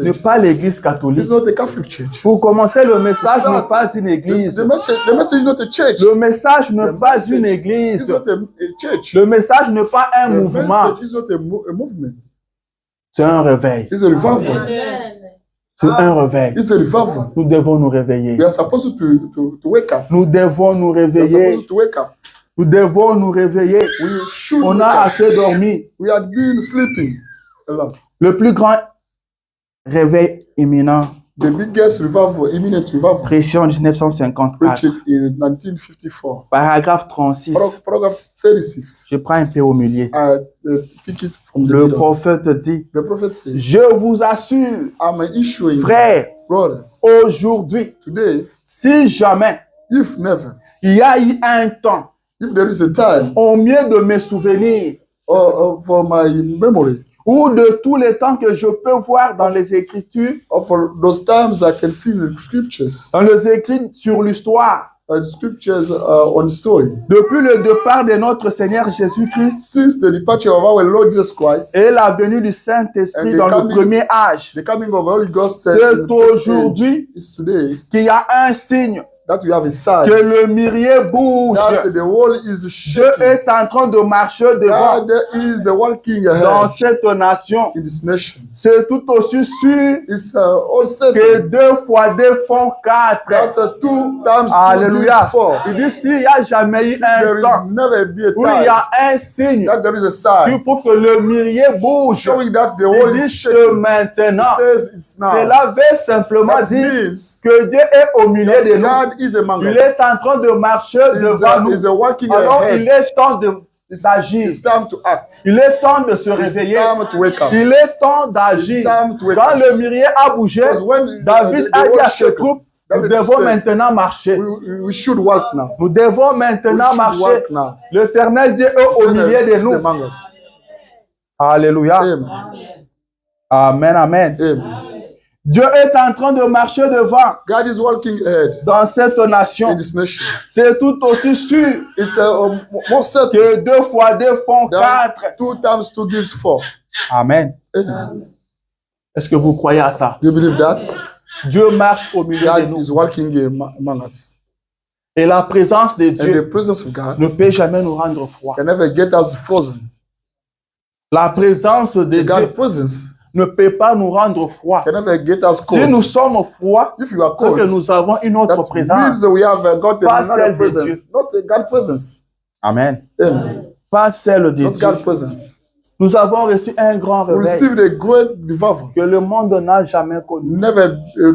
n'est pas l'église catholique. It's not a Catholic church. Pour commencer, le message n'est pas une église. The message is not a church. Le message n'est pas une église. It's not a church. Le message n'est pas un mouvement. The message is not a movement. C'est un réveil. It's a revival. C'est un réveil. It's a revival. Nous devons nous réveiller. We are supposed to wake up. Nous devons nous réveiller. We are supposed to wake up. Nous devons nous réveiller. On a assez dormi. We had been sleeping a lot. Le plus grand réveil imminent. The biggest revival, imminent revival. Prêché en 1954. Preached in 1954. Paragraphe 36. Paragraphe 36. Je prends un peu au milieu. Pick it from the Le middle. prophète dit, The prophet says, je vous assure, frère, aujourd'hui, today, si jamais if never, il y a eu un temps, if there is a time, au mieux de mes souvenirs, for my memory, ou de tous les temps que je peux voir dans les Écritures, for those times I can see the scriptures, dans les écrits sur l'histoire, scriptures on story. Depuis le départ de notre Seigneur Jésus-Christ, since the departure of our Lord Jesus Christ, et la venue du Saint-Esprit dans le premier âge, the coming of the Holy Ghost, c'est aujourd'hui qu'il y a un signe. That we have a sign. Que le myrrier bouge. That the wall is Dieu est en train de marcher devant. God is walking ahead. Dans cette nation. In this nation. C'est tout aussi sûr also que 2 fois 2 font 4. That 2 times 2 Alléluia. is 4. Il dit s'il n'y a jamais eu un temps où il y a un signe that there is a sign qui prouve que le myrrier bouge. Showing that the wall il dit is shaking. Maintenant. Now. Cela veut simplement dire que Dieu est au milieu de nous. Il est en train de marcher devant nous. Alors il est temps d'agir. Il est temps de se réveiller. Il est temps d'agir. Quand le myrrier a bougé, David a dit à ses troupes, nous devons maintenant marcher. Nous devons maintenant marcher. L'Éternel Dieu est au milieu de nous. Alléluia. Amen, amen. Dieu est en train de marcher devant. God is walking ahead. Dans cette nation. In this nation. C'est tout aussi sûr. Que 2 fois 2 font 4. 2 times 2 gives 4. Amen. Est-ce que vous croyez à ça? Do you believe that? Dieu marche au milieu de nous. God is walking among us. Et la présence de Dieu the presence of God ne peut jamais nous rendre froid. can never get us frozen. La présence de Dieu God's presence ne peut pas nous rendre froid. can never get us Si cold. nous sommes froids, If you are c'est que cold, nous avons une autre that présence. means we have got Pas another celle de presence, Dieu. not a God presence. Amen. Amen. Pas celle de Not Dieu. God presence. Nous avons reçu un grand We réveil received a great revival, que le monde n'a jamais connu. never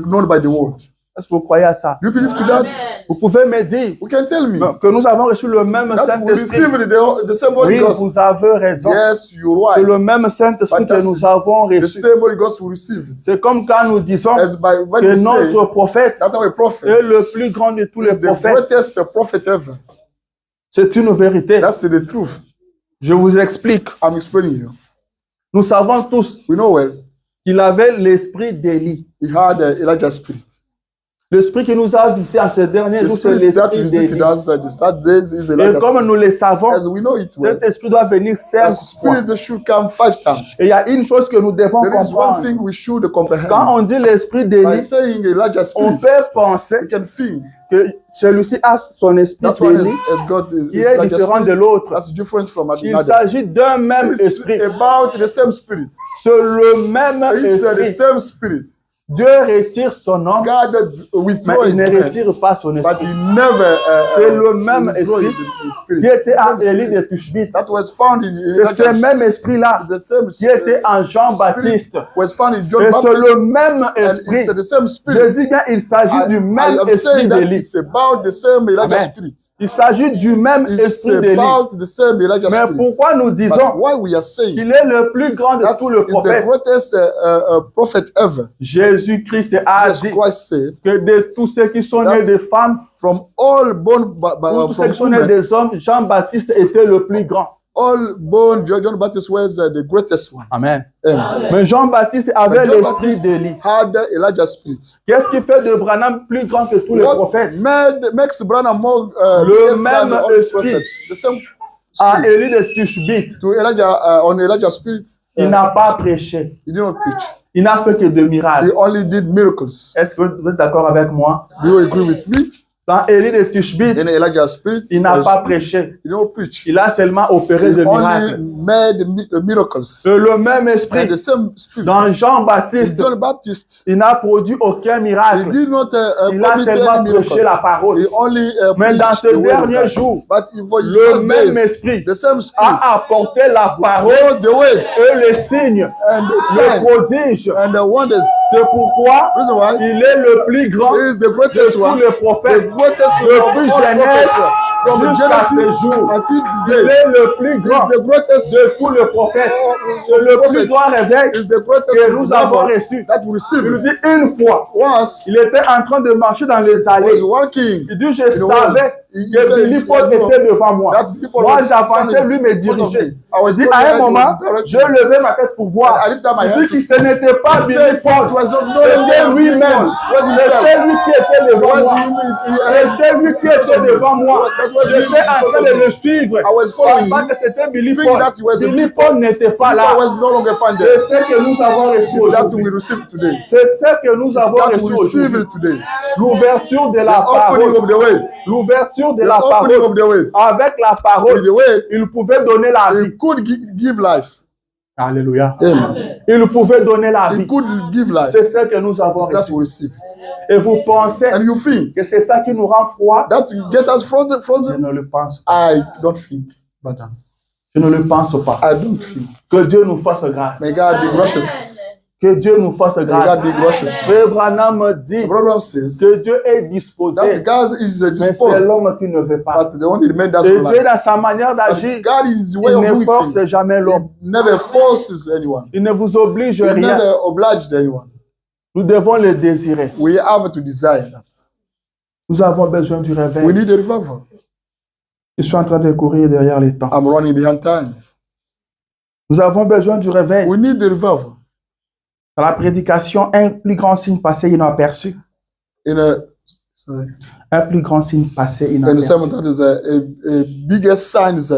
known by the world. Est-ce que vous croyez à ça? Do you believe to that? Vous pouvez me dire You can tell me que nous avons reçu le même that we Saint-Esprit. received the same Holy Oui, Ghost. vous avez raison. Yes, you're C'est right. le même Saint-Esprit que nous avons The reçu. same Holy Ghost we received. C'est comme quand nous disons As by when que we say notre prophète that our prophet est le plus grand de tous les is the prophètes. greatest prophet ever. C'est une vérité. That's the truth. Je vous explique. I'm explaining you. Nous savons tous We know well qu'il avait l'esprit d'Élie. he had Elijah's spirit. L'esprit qui nous a visités en ces derniers The jours, c'est spirit that l'esprit visited d'Élie. us that days is Et Elijah's comme spirit. nous le savons, As we know it well, cet esprit doit venir the 5 fois. spirit that should come 5 times. Et il y a une chose que nous devons There is one comprendre. thing we should comprehend. Quand on dit l'esprit By d'Élie, saying Elijah's on spirit, peut penser we can think que celui-ci a son esprit that one d'Élie has got qui est Elijah's différent de spirit. l'autre. That's different from Il another. s'agit d'un même It's esprit. about the same spirit. C'est le même It's the esprit. same spirit. Dieu retire son homme, God mais withdraw il his ne man, retire pas son but esprit. he never C'est le même withdraw esprit his spirit. qui était en Same Élie de spirit Tishbite. that was found in C'est ce Elijah's même esprit-là the same qui était en Jean-Baptiste. was found in John Et c'est Baptist, le même and esprit. it's the same Je spirit. dis bien, il s'agit du même I am esprit saying that d'Élie. it's about the same Elijah Amen. spirit. Il s'agit du même It's esprit d'Élie. about the same Elijah Mais spirit. pourquoi nous But disons why we are saying qu'il est le plus grand de that tous les is the prophètes? greatest prophet ever? Jésus-Christ a Jesus dit Christ said, que de tous ceux qui sont nés de femmes, from all born ou tous ceux from qui sont nés women, des hommes, Jean-Baptiste était le plus grand. all born John Baptist was the greatest one. Amen. Amen. Mais Jean-Baptiste avait But John l'esprit Baptist d'Élie. had Elijah spirit. Qu'est-ce qui fait de Branham plus grand que tous les What prophètes? makes Branham more Le greatest than même all the esprit. prophets? The same À spirit. Élie de Tishbite, To Elijah, on Elijah's spirit, il n'a pas prêché. he did not preach. Il n'a fait que de He miracles. only did miracles. Est-ce que vous êtes d'accord avec moi? Do you agree with me? Dans Élie de Tishbite, In Elijah's spirit, il n'a pas prêché. he did not preach. Il a seulement opéré He de only miracles. made miracles. C'est le même And esprit. the same spirit. Dans Jean-Baptiste, John Baptist, il n'a produit aucun he miracle. did not Il a permit seulement any prêché miracle. la parole. He only Mais dans preached ce the word of dernier God. jour, But for his le first même days, esprit the same spirit a apporté la parole brought the word et les signes, and the le sign prodige. and the wonders. C'est pourquoi Reason why il est le plus grand he is the de greatest tous one, les the prophètes. greatest Depuis of all jeunesse prophets. From jusqu'à ces Genesis jours, until il today, est le plus grand the greatest de tous les prophètes. C'est le plus grand réveil is the greatest que nous avons revival reçu. that we Il nous received. dit une fois, Once il était en train de marcher dans les he allées. was walking, Il dit, je the savais walls. He que said, Billy Paul était devant moi. that people Moi, was j'avançais, standing lui me in front of dirigeait. me. I was Il dit, going à un ahead, he moment, was je directing me. levais ma tête pour voir. I lifted my Il hand dit to que see. ce n'était pas He Billy said, Paul. it was not C'était lui-même. C'était lui qui était devant moi. C'était lui qui était devant moi. J'étais en train de le suivre. I was following Pensant him, que c'était Billy thinking Paul. that he was a Billy Billy Paul n'était pas là. I was no longer found C'est there. ce que nous avons reçu That aujourd'hui. we received today. C'est ce que nous avons That reçu we received aujourd'hui. today. L'ouverture de The la opening parole. of the way. L'ouverture de The la opening parole. of the way. Avec la With parole, the way, il pouvait donner la vie. he could give life. Alléluia. Amen. Il pouvait donner la He vie. could give life. C'est ce que nous avons It's that reçu. we received. Et vous pensez And you think que c'est ça qui nous rend froid? that get us Je frozen? ne le pense pas. I don't think, madam. Je ne le pense pas. I don't think. Que Dieu nous fasse grâce. May God be gracious to us. Que Dieu nous fasse May grâce. God be gracious to Frère us. Branham dit The program says que Dieu est disposé, that God is mais c'est disposed, l'homme qui ne veut pas. but the only man that's Et not Dieu, like. dans sa manière d'agir, But God is the way il of ne doing force things. jamais l'homme. He never forces anyone. Il ne vous oblige He rien. never obliged anyone. Nous devons le désirer. We have to desire that. Nous avons besoin du We réveil. need a revival. Je suis en train de courir derrière les temps. I'm running behind time. Nous avons besoin du réveil. We need a revival. Dans la prédication, un plus grand signe passé inaperçu. Un plus grand signe passé In the sermon, inaperçu. that is a biggest sign is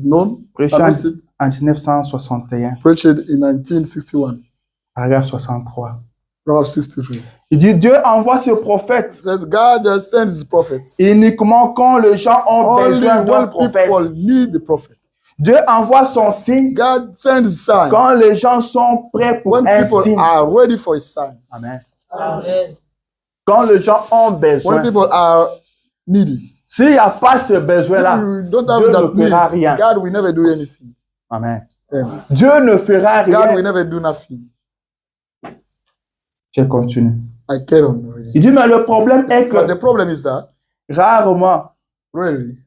known, Prêché en 1961, preached in 1961, paragraphe 63. Proverbs 63. Il dit Dieu envoie ses prophètes. It says God sends his prophets. Uniquement quand les gens ont besoin d'un prophète. People need the prophet. Dieu envoie son signe. God sends his sign. Quand les gens sont prêts pour un signe. When people are ready for his sign. Amen. Amen. Quand les gens ont besoin. When people are needy. S'il n'y a pas ce besoin-là, Dieu ne fera rien. God will never do anything. Amen. Amen. Dieu ne fera rien. God will never do nothing. Je continue. I carry on. Il dit, mais le problème est que the problem is that, rarement, really,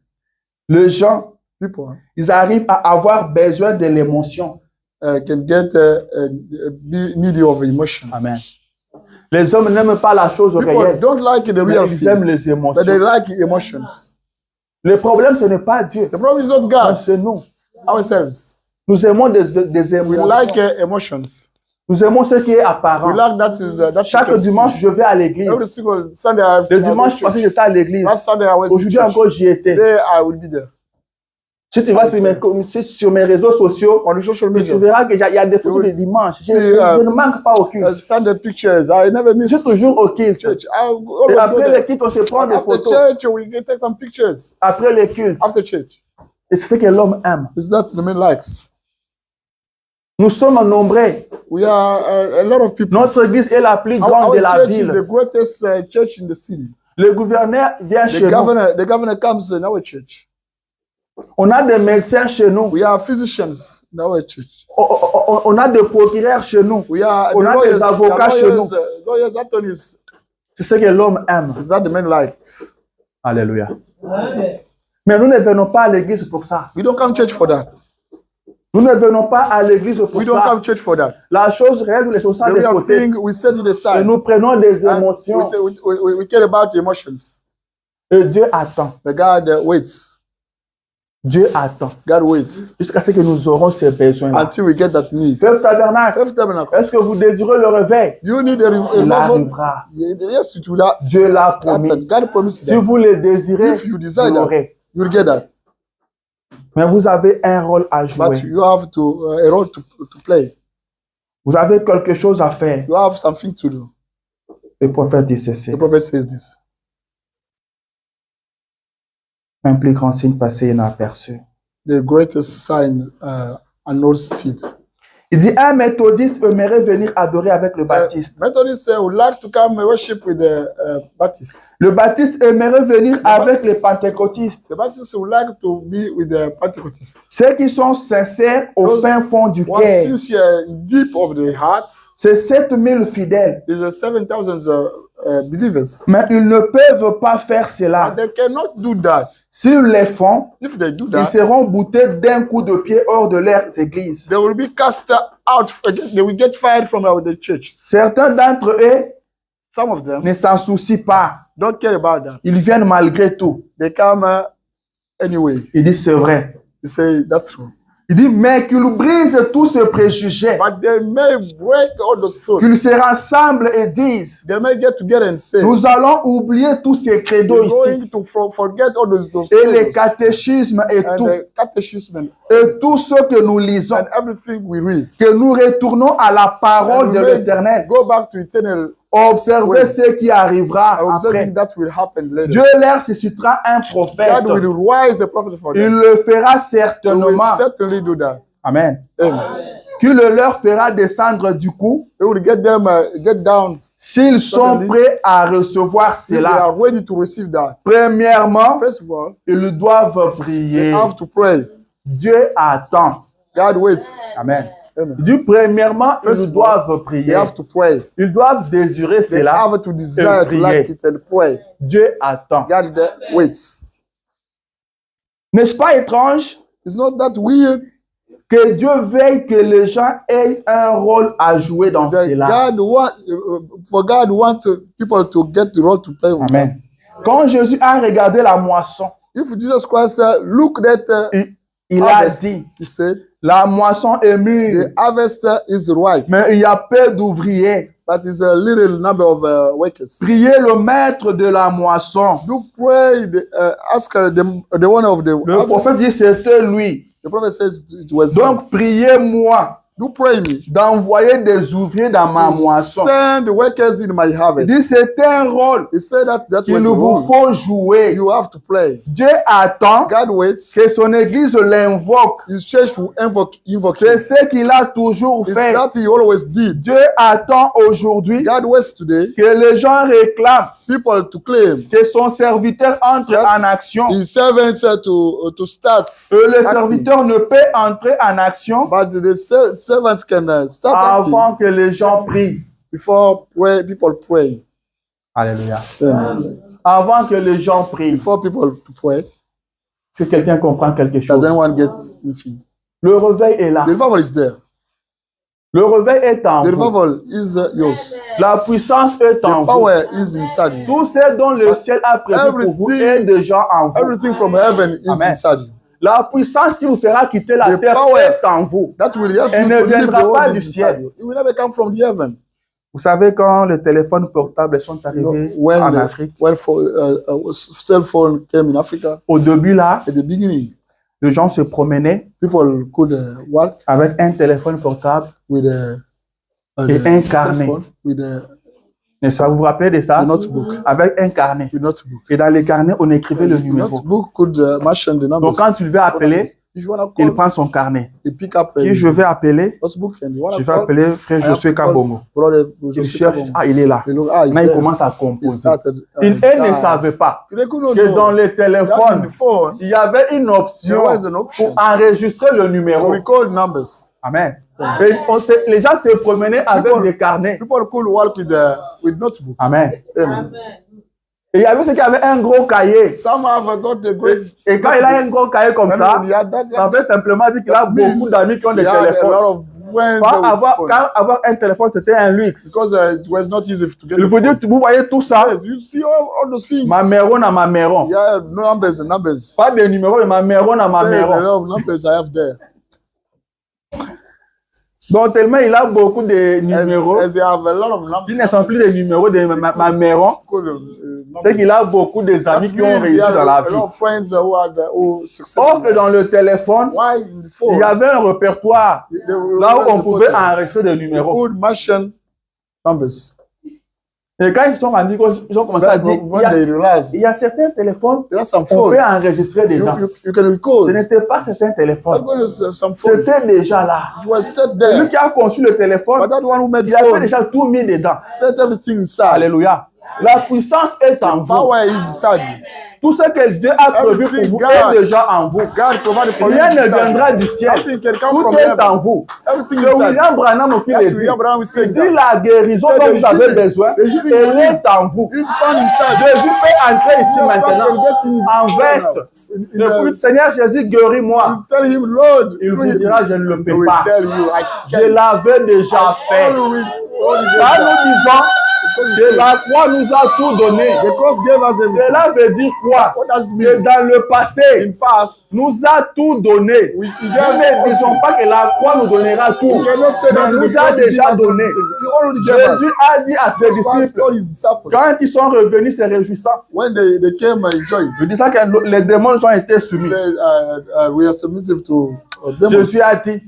les gens, people, ils arrivent à avoir besoin de l'émotion. Can get needy of emotion. Amen. Les hommes n'aiment pas la chose réelle. Don't like the real ils aiment les émotions. But they like emotions. Le problème, ce n'est pas Dieu. The problem is not God. C'est nous. Ourselves. Nous aimons des émotions. We like emotions. Nous aimons ce qui est apparent. We like that chaque dimanche, je vais à l'église. Le dimanche passé, j'étais à l'église. Aujourd'hui encore, j'y étais. I will be there. Si tu vas sur mes réseaux sociaux, tu verras qu'il y a des photos de dimanche. Je ne manque pas au culte. Je suis toujours au culte. Et après le culte, on se prend des photos. Après le culte. Et c'est ce que l'homme aime. Nous sommes nombreux. We are a lot of people. Notre église est la plus grande de la ville. Is the greatest church in the city. Le gouverneur vient chez nous. The governor comes in our church. On a des médecins chez nous. We have physicians in our church. On a des procureurs chez nous. On a des avocats chez nous. Lawyers, attorneys. C'est ce que l'homme aime. Is that the man likes? Alléluia. Mais nous ne venons pas à l'église pour ça. We don't come to church for that. Nous ne venons pas à l'église pour ça. We don't come to church for that. La chose réelle, nous laissons ça de côté. We set it aside. Et nous prenons des émotions. We care about emotions. Et Dieu attend. But God waits. Dieu attend. God waits. Jusqu'à ce que nous aurons ces besoins-là. Until we get that need. Veuve Tabernacle. Est-ce que vous désirez le réveil? You need a revival. Il arrivera. Yes, it will. Dieu l'a promis. God promised si vous le désirez, vous l'aurez. You will get that. Mais vous avez un rôle à jouer. But you have a role to play. Vous avez quelque chose à faire. You have something to do. Le prophète dit ceci. The prophet says this. Un plus grand signe passé inaperçu. The greatest sign unknown seen. Il dit un méthodiste aimerait venir adorer avec le baptiste. Methodist would like to come worship with the Baptist. Le baptiste aimerait venir avec les pentecôtistes. The Baptist would like to be with the Pentecôtistes. Ceux qui sont sincères au fin fond du cœur. Sincere deep of the heart. C'est 7000 fidèles. There's 7,000 believers. Mais ils ne peuvent pas faire cela. And they cannot do that. S'ils le font, if they do that, ils seront boutés d'un coup de pied hors de leur église. They will be cast out. They will get fired from the church. Certains d'entre eux, some of them, ne s'en soucient pas. Don't care about that. Ils viennent malgré tout. They come anyway. Ils disent c'est vrai. They say that's true. Il dit, mais qu'ils brisent tous ces préjugés. But they may break all those thoughts. Qu'ils se rassemblent et disent, they may get together and say, nous allons oublier tous ces credos ici. Going to forget all those et les catéchismes et tout. Et tout ce que nous lisons. And everything we read. Que nous retournons à la parole de l'Éternel. Go back to eternal. Observez ce qui arrivera après. That will happen later. Dieu leur suscitera un prophète. God will rise a prophet for them. Il le fera certainement. He will certainly do that. Amen. Amen. Qu'il le leur fera descendre du coup. He will get them get down. S'ils sont prêts à recevoir cela. They are ready to receive that. Premièrement, first of all, ils doivent prier. They have to pray. Dieu attend. God waits. Amen. Du premièrement, ils doivent prier. They have to pray. Ils doivent désirer cela. They have to desire to like it and pray. Dieu attend. God waits. N'est-ce pas étrange? It's not that weird. Que Dieu veille que les gens aient un rôle à jouer dans cela. For God wants people to get the role to play. Amen. Quand Jésus a regardé la moisson, if Jesus Christ looked at il a dit, he said, la moisson est mûre. The harvest is ripe. Mais il y a peu d'ouvriers. But is a little number of workers. Priez le maître de la moisson. Do pray, ask the one of the Le prophète dit c'était lui. The prophet says it was donc priez-moi. d'envoyer des ouvriers dans ma moisson. Send the workers in my harvest. Il dit c'est un rôle qu'il vous faut jouer. You have to play. Dieu attend que son église l'invoque. C'est ce qu'il a toujours fait. Dieu attend aujourd'hui que les gens réclament que son serviteur entre en action. His servant said to start. Le serviteur ne peut entrer en action but the servant can start avant que les gens prient. Before people pray. Alléluia. Avant que les gens prient. Before people pray. Si quelqu'un comprend quelque chose. Does anyone get anything? Le réveil est là. The revival is there. Le réveil est en The vous. revival is yours. La puissance est en The power is inside you. Tout ce dont le ciel a prévu pour vous est déjà en vous. Everything from heaven is inside you. La puissance qui vous fera quitter la terre est en vous. Elle ne viendra pas du ciel. It will never come from the heaven. Vous savez, quand les téléphones portables sont arrivés en Afrique, cell phone came in Africa, au début là, at the beginning, les gens se promenaient people could walk avec un téléphone portable with et un carnet. Vous vous rappelez de ça? Avec un carnet. Et dans les carnets, on écrivait le numéro. Donc quand tu veux appeler, il prend son carnet. Qui je vais appeler? Je vais appeler frère Josué Kabongo. Il cherche, il est là. Là, il commence à composer. Il ne savait pas que dans les téléphones, il y avait une option pour enregistrer le numéro. Amen. Et les gens se promenaient avec des carnets. People could walk with notebooks. Amen. Et il y avait ceux qui avaient un gros cahier. Some have got the great. Et quand il a un gros cahier comme ça veut simplement dire qu'il a beaucoup d'amis qui ont des téléphones. Avoir un téléphone, c'était un luxe. Because it was not easy to get. Il faut dire, vous voyez tout ça. Yes, you see all those things. Mameron à Mameron. Yeah, numbers and numbers. Pas de numéros, mais Mameron à Mameron. A lot of numbers I have there. Donc tellement il a beaucoup de numéros, qui ne sont plus des numéros de Mameron, c'est qu'il a beaucoup des amis qui ont réussi dans la vie. Or que dans le téléphone, il y avait un répertoire là où on pouvait enregistrer des numéros. Et quand ils sont rendus, ils ont commencé à dire, il y a certains téléphones, on peut enregistrer des gens. Ce n'était pas certains téléphones. C'était déjà là. Celui qui a conçu le téléphone, il avait déjà tout mis dedans. Alléluia. La puissance est en vous. Tout ce que Dieu a prévu pour vous est déjà en vous. Rien ne viendra du ciel. Tout est en vous. C'est William Branham qui le dit. Il dit la guérison dont vous avez besoin, elle est en vous. Jésus peut entrer ici maintenant en veste. Le Seigneur Jésus, guéris-moi. Il vous dira, je ne le peux pas. Je l'avais déjà fait. Quand nous disons que la croix nous a tout donné. Cela veut dire quoi? Que dans le passé, nous a tout donné. Nous ne disons pas que la croix nous donnera tout. Mais nous a déjà donné. Jésus a dit à ses disciples, quand ils sont revenus se réjouissant, je dis ça que les démons ont été soumis. Jésus a dit,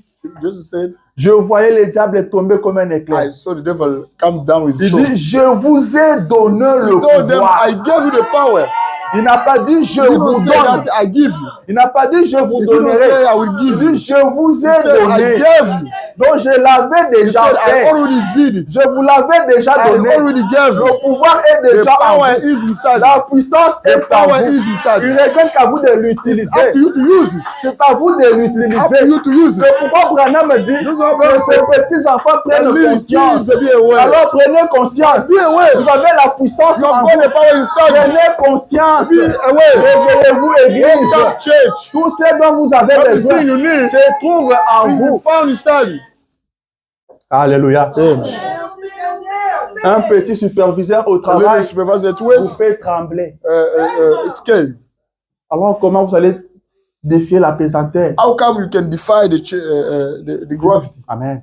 je voyais les diables tomber comme un éclair. I saw the devil come down with il dit, je vous ai donné le pouvoir. I gave you the power. Il n'a pas dit je vous donne. I give you. Il n'a pas dit je vous donnerai. Il dit je vous ai donné. I gave you. Donc je l'avais déjà fait. Je vous l'avais déjà donné. Le pouvoir est déjà en vous. La puissance est en vous. Il regarde qu'à vous de l'utiliser. C'est à vous de l'utiliser. C'est pourquoi Branham dit que ces petits enfants prennent conscience. Alors prenez conscience. Vous avez la puissance en vous. Prenez conscience. Réveillez-vous, Église. Tout ce dont vous avez besoin se trouve en vous. Alléluia. Un petit superviseur au travail vous fait trembler. Alors comment vous allez défier la pesanteur? How come you can defy the gravity? Amen.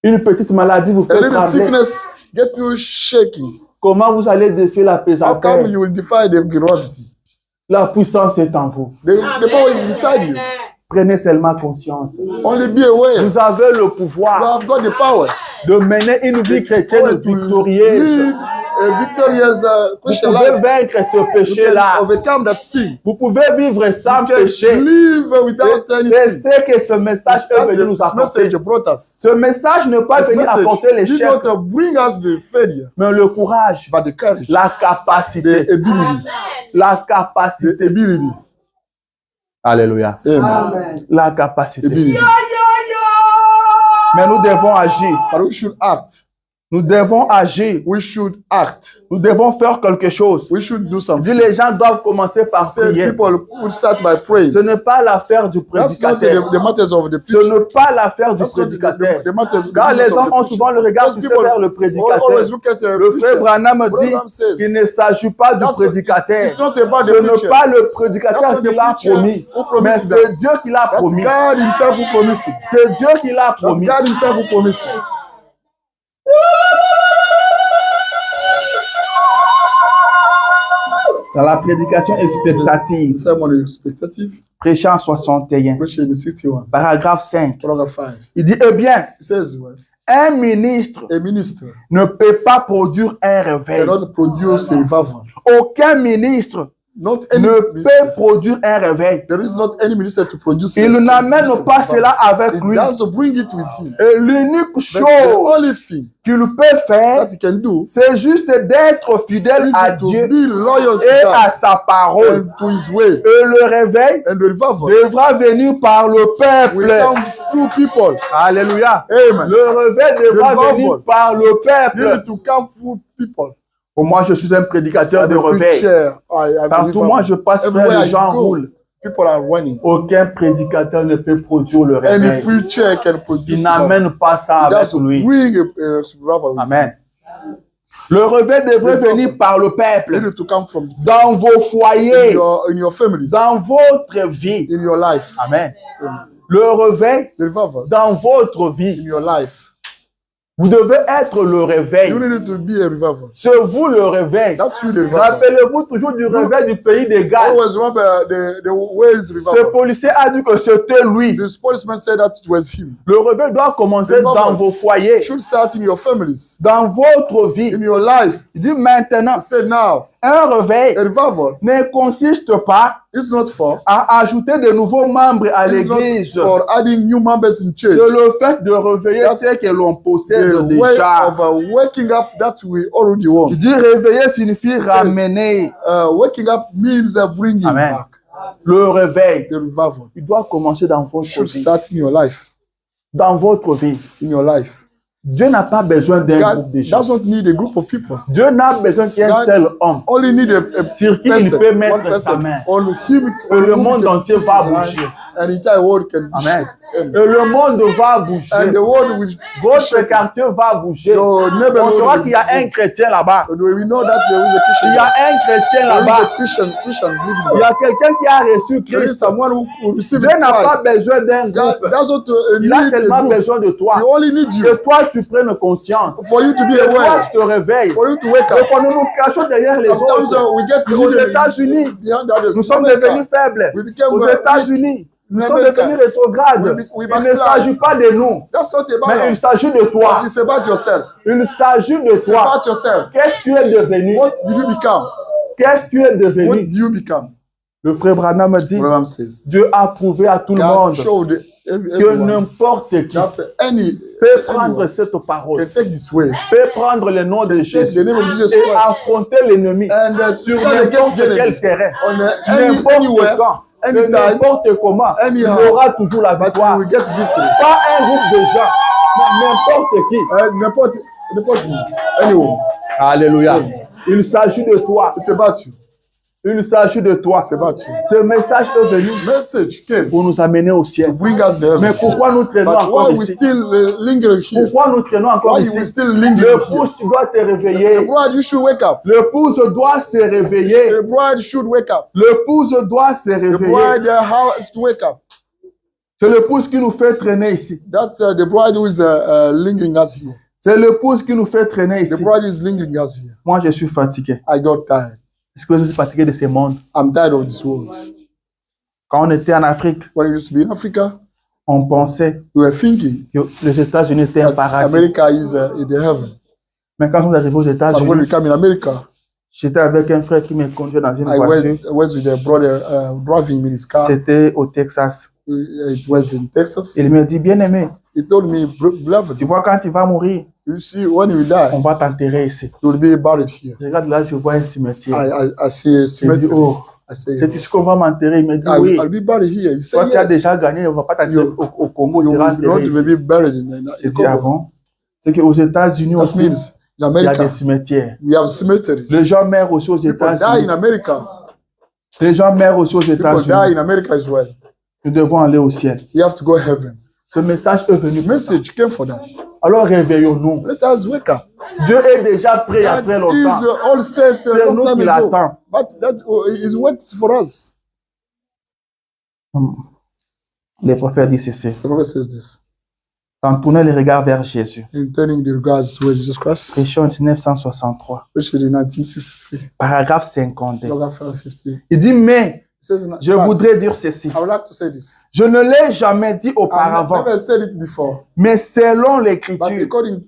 Une petite maladie vous fait trembler. Sickness get you shaky. Comment vous allez défier la pesanteur? How come you will defy the gravity? La puissance est en vous. The power is inside you. Prenez seulement conscience. Only be aware. Vous avez le pouvoir You have got the power de mener une vie chrétienne victorieuse. Vous pouvez vaincre ce péché-là. Vous pouvez vivre sans péché. C'est ce que ce message est venu nous apporter. Ce message ne peut pas venir apporter l'échec, mais le courage, la capacité. La capacité. Alléluia. Amen. La capacité. Mais nous devons agir. But we should act. Nous devons agir. We should act. Nous devons faire quelque chose. We should do something. Les gens doivent commencer par prier. People would start by praying. Ce n'est pas l'affaire du prédicateur. The matters of the Ce n'est pas l'affaire du prédicateur. Car les gens ont souvent le regard fixé vers le prédicateur. Le frère Branham dit qu'il ne s'agit pas du prédicateur. Ce n'est pas le prédicateur qui l'a promis, mais c'est Dieu qui l'a promis. C'est Dieu qui l'a promis. Dans la prédication expectative, prêchant 61, paragraphe 5, il dit, eh bien, un ministre ne peut pas produire un réveil. Aucun ministre ne peut produire un réveil. Il n'amène pas cela avec lui. Et l'unique chose qu'il peut faire, c'est juste d'être fidèle à Dieu et à sa parole. Et le réveil devra venir par le peuple. Alléluia. Le réveil devra venir par le peuple. Pour moi, je suis un prédicateur de réveil. Partout moi, je passe vers les gens roulent. Aucun prédicateur ne peut produire le réveil. Il n'amène pas ça avec lui. Amen. Le réveil devrait venir par le peuple. Dans vos foyers. Dans votre vie. Amen. Le réveil dans votre vie. Vous devez être le réveil. C'est vous le réveil. Rappelez-vous toujours du réveil du pays des Galles. Ce policier a dit que c'était lui. Le réveil doit commencer dans vos foyers. Dans votre vie. Il dit maintenant. Un réveil ne consiste pas à ajouter de nouveaux membres à l'église. C'est le fait de réveiller ceux que l'on possède déjà. Il dit réveiller signifie ramener. Amen. Le réveil, il doit commencer dans votre vie. Dans votre vie. Dieu n'a pas besoin d'un groupe de gens. Dieu n'a besoin qu'un seul homme sur qui il peut mettre sa main. Et le monde entier va bouger. Amen. Et le monde va bouger. Votre quartier va bouger. On saura qu'il y a un chrétien là-bas. Il y a un chrétien là-bas. Il y a quelqu'un qui a reçu Christ. Dieu n'a pas besoin d'un groupe. Il a seulement besoin de toi. Que toi tu prennes conscience. Que toi tu te réveilles. Et que nous nous cachons derrière les autres. Aux États-Unis, nous sommes devenus faibles. Aux États-Unis, nous sommes devenus rétrogrades. Il ne s'agit pas de nous, mais il s'agit de toi. Il s'agit de toi. Qu'est-ce que tu es devenu? Qu'est-ce que tu es devenu? Le frère Branham me dit, Dieu a prouvé à tout le monde que n'importe qui peut prendre cette parole, peut prendre le nom de Jésus et affronter l'ennemi sur n'importe quel terrain, n'importe quand. N'importe comment, il aura toujours la victoire. Pas un groupe de gens, mais n'importe qui. Alléluia. Il s'agit de toi. Il s'agit de toi. Ce message est venu pour nous amener au ciel. Mais pourquoi nous traînons encore ici? Pourquoi nous traînons encore ici? Le pouce, tu dois te réveiller. Le pouce doit se réveiller. Le pouce doit se réveiller. C'est le pouce qui nous fait traîner ici. C'est le pouce qui nous fait traîner ici. Moi, je suis fatigué. Est-ce que je suis fatigué de ce monde? I'm tired of this world. Quand on était en Afrique, when we used to be in Africa, on pensait we were thinking que les États-Unis étaient un that paradis. America is the heaven. Mais quand on est arrivé aux But when États-Unis, we came in America, j'étais avec un frère qui me conduisait dans une I voiture. was with a brother driving in his car. C'était au Texas. It was in Texas. Il me dit, bien-aimé, He told me, beloved, tu vois, quand tu vas mourir, you see, when you die, on va t'enterrer ici. you will be buried here. Je regarde là, je vois un cimetière. I see a Je dis, cemetery. oh, I say, c'est ici qu'on va m'enterrer. Il me dit, oui. I'll be buried here. He Toi, said, tu as yes. déjà gagné, on ne va pas t'enterrer au Congo, tu You seras will not enterré ici. be buried in Je dis, ah bon? C'est qu'aux États-Unis That aussi, means in il y a America, des cimetières. we have cemeteries. Les gens meurent aussi aux People die États-Unis. in America. Les gens meurent aussi aux People die États-Unis. in America as well. Nous devons aller au ciel. We have to go heaven. Ce message est This venu. message came for that. Alors réveillons-nous. Let us wake up. Dieu est déjà prêt il y a That très is longtemps. all set a C'est long nous time qui ago. l'attend. But that is what's for us. Les prophètes disent ceci. The prophet says this. En tournant les regards vers Jésus. In turning the regards towards Jesus Christ, Prêchons en 1963. which is in 1963, Paragraphe 52. paragraph 50. Il dit, mais It says, je voudrais dire ceci. I would like to say this. Je ne l'ai jamais dit I've auparavant, never said it before, mais selon but l'écriture, according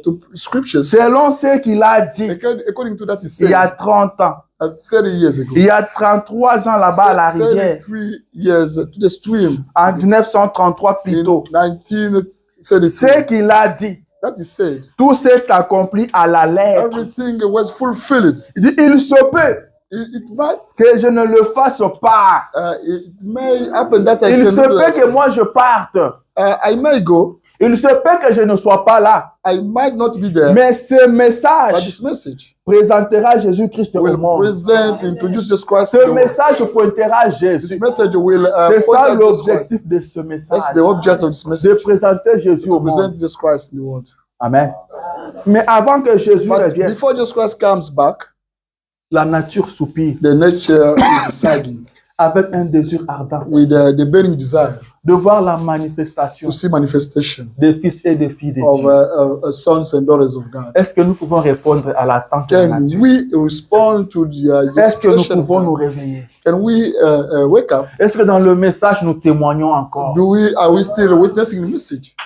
to scriptures, selon ce qu'il a dit according to that, he il said y a 30 ans, 30 years ago. il y a 33 ans là-bas à la rivière, 33 years to the stream en 1933 in plutôt. 1933. Ce qu'il a dit, That is said. tout s'est accompli à la lettre. Everything was fulfilled. Il dit, il se peut It might, que je ne le fasse pas. it may happen that I Il se can. peut que moi je parte. I may go. Il se peut que je ne sois pas là. I might not be there. Mais ce But message this message présentera Jésus-Christ au will monde. present, introduce Jesus Christ. Ce message pointera Jésus. This message will. C'est point ça out Jesus Christ. l'objectif de ce message. That's the object of this De message. présenter Jésus To au present monde. Jesus Christ in the world. Amen. Mais avant que Jésus But revienne, before Jesus Christ comes back, la nature soupire the nature is deciding avec un désir ardent with the burning desire de voir la manifestation to see manifestation des fils et des filles de of Dieu. sons and daughters of God. Est-ce que nous pouvons répondre à l'attente de la Can nature? we respond to the Est-ce que nous expectation of pouvons nous God? réveiller? Can we wake up? Est-ce que dans le message nous témoignons encore? Are we still witnessing the message?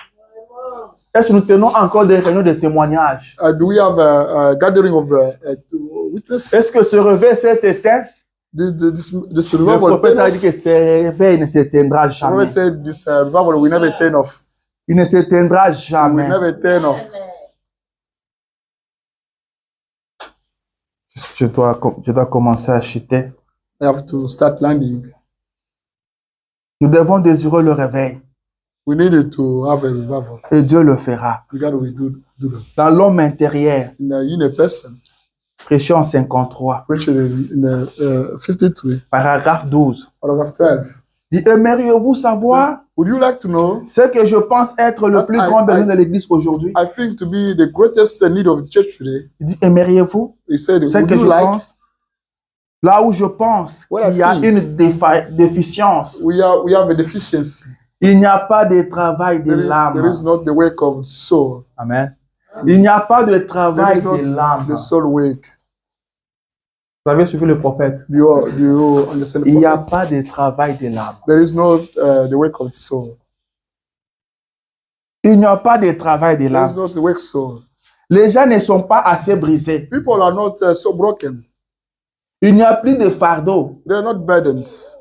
Est-ce que nous tenons encore des réunions de témoignages? Do we have a gathering of witness? Est-ce que ce réveil s'est éteint? This Le revival, prophète a dit que ce réveil ne s'éteindra I jamais. said this revival will never turn off. Il ne s'éteindra Will jamais. never turn off. Je dois commencer à chuter. I have to start landing. Nous devons désirer le réveil. We needed to have a revival. Et Dieu le fera. God will do that. Dans l'homme intérieur, In a person, prêchons en 53, preached in 53, paragraphe 12. paragraph 12. Dit, aimeriez-vous savoir Would you like to know? ce que je pense être le But plus I- grand besoin I- de l'Église aujourd'hui? I think to be the greatest need of the church today. Il dit, aimeriez-vous He said, ce would que you je like? pense? Là où je pense What qu'il I y a think. une déficience, We have a deficiency. il n'y a pas de travail de There l'âme. is not the work of the soul. Amen. Il n'y a pas de There travail is not de l'âme. the soul work. Vous avez suivi le prophète? Do you understand? The Il n'y a prophet? pas de travail de l'âme. There is not the work of the soul. Il n'y a pas de travail de There is l'âme. not the work of soul. Les gens ne sont pas assez brisés. People are not so broken. Il n'y a plus de fardeau. They are not burdens.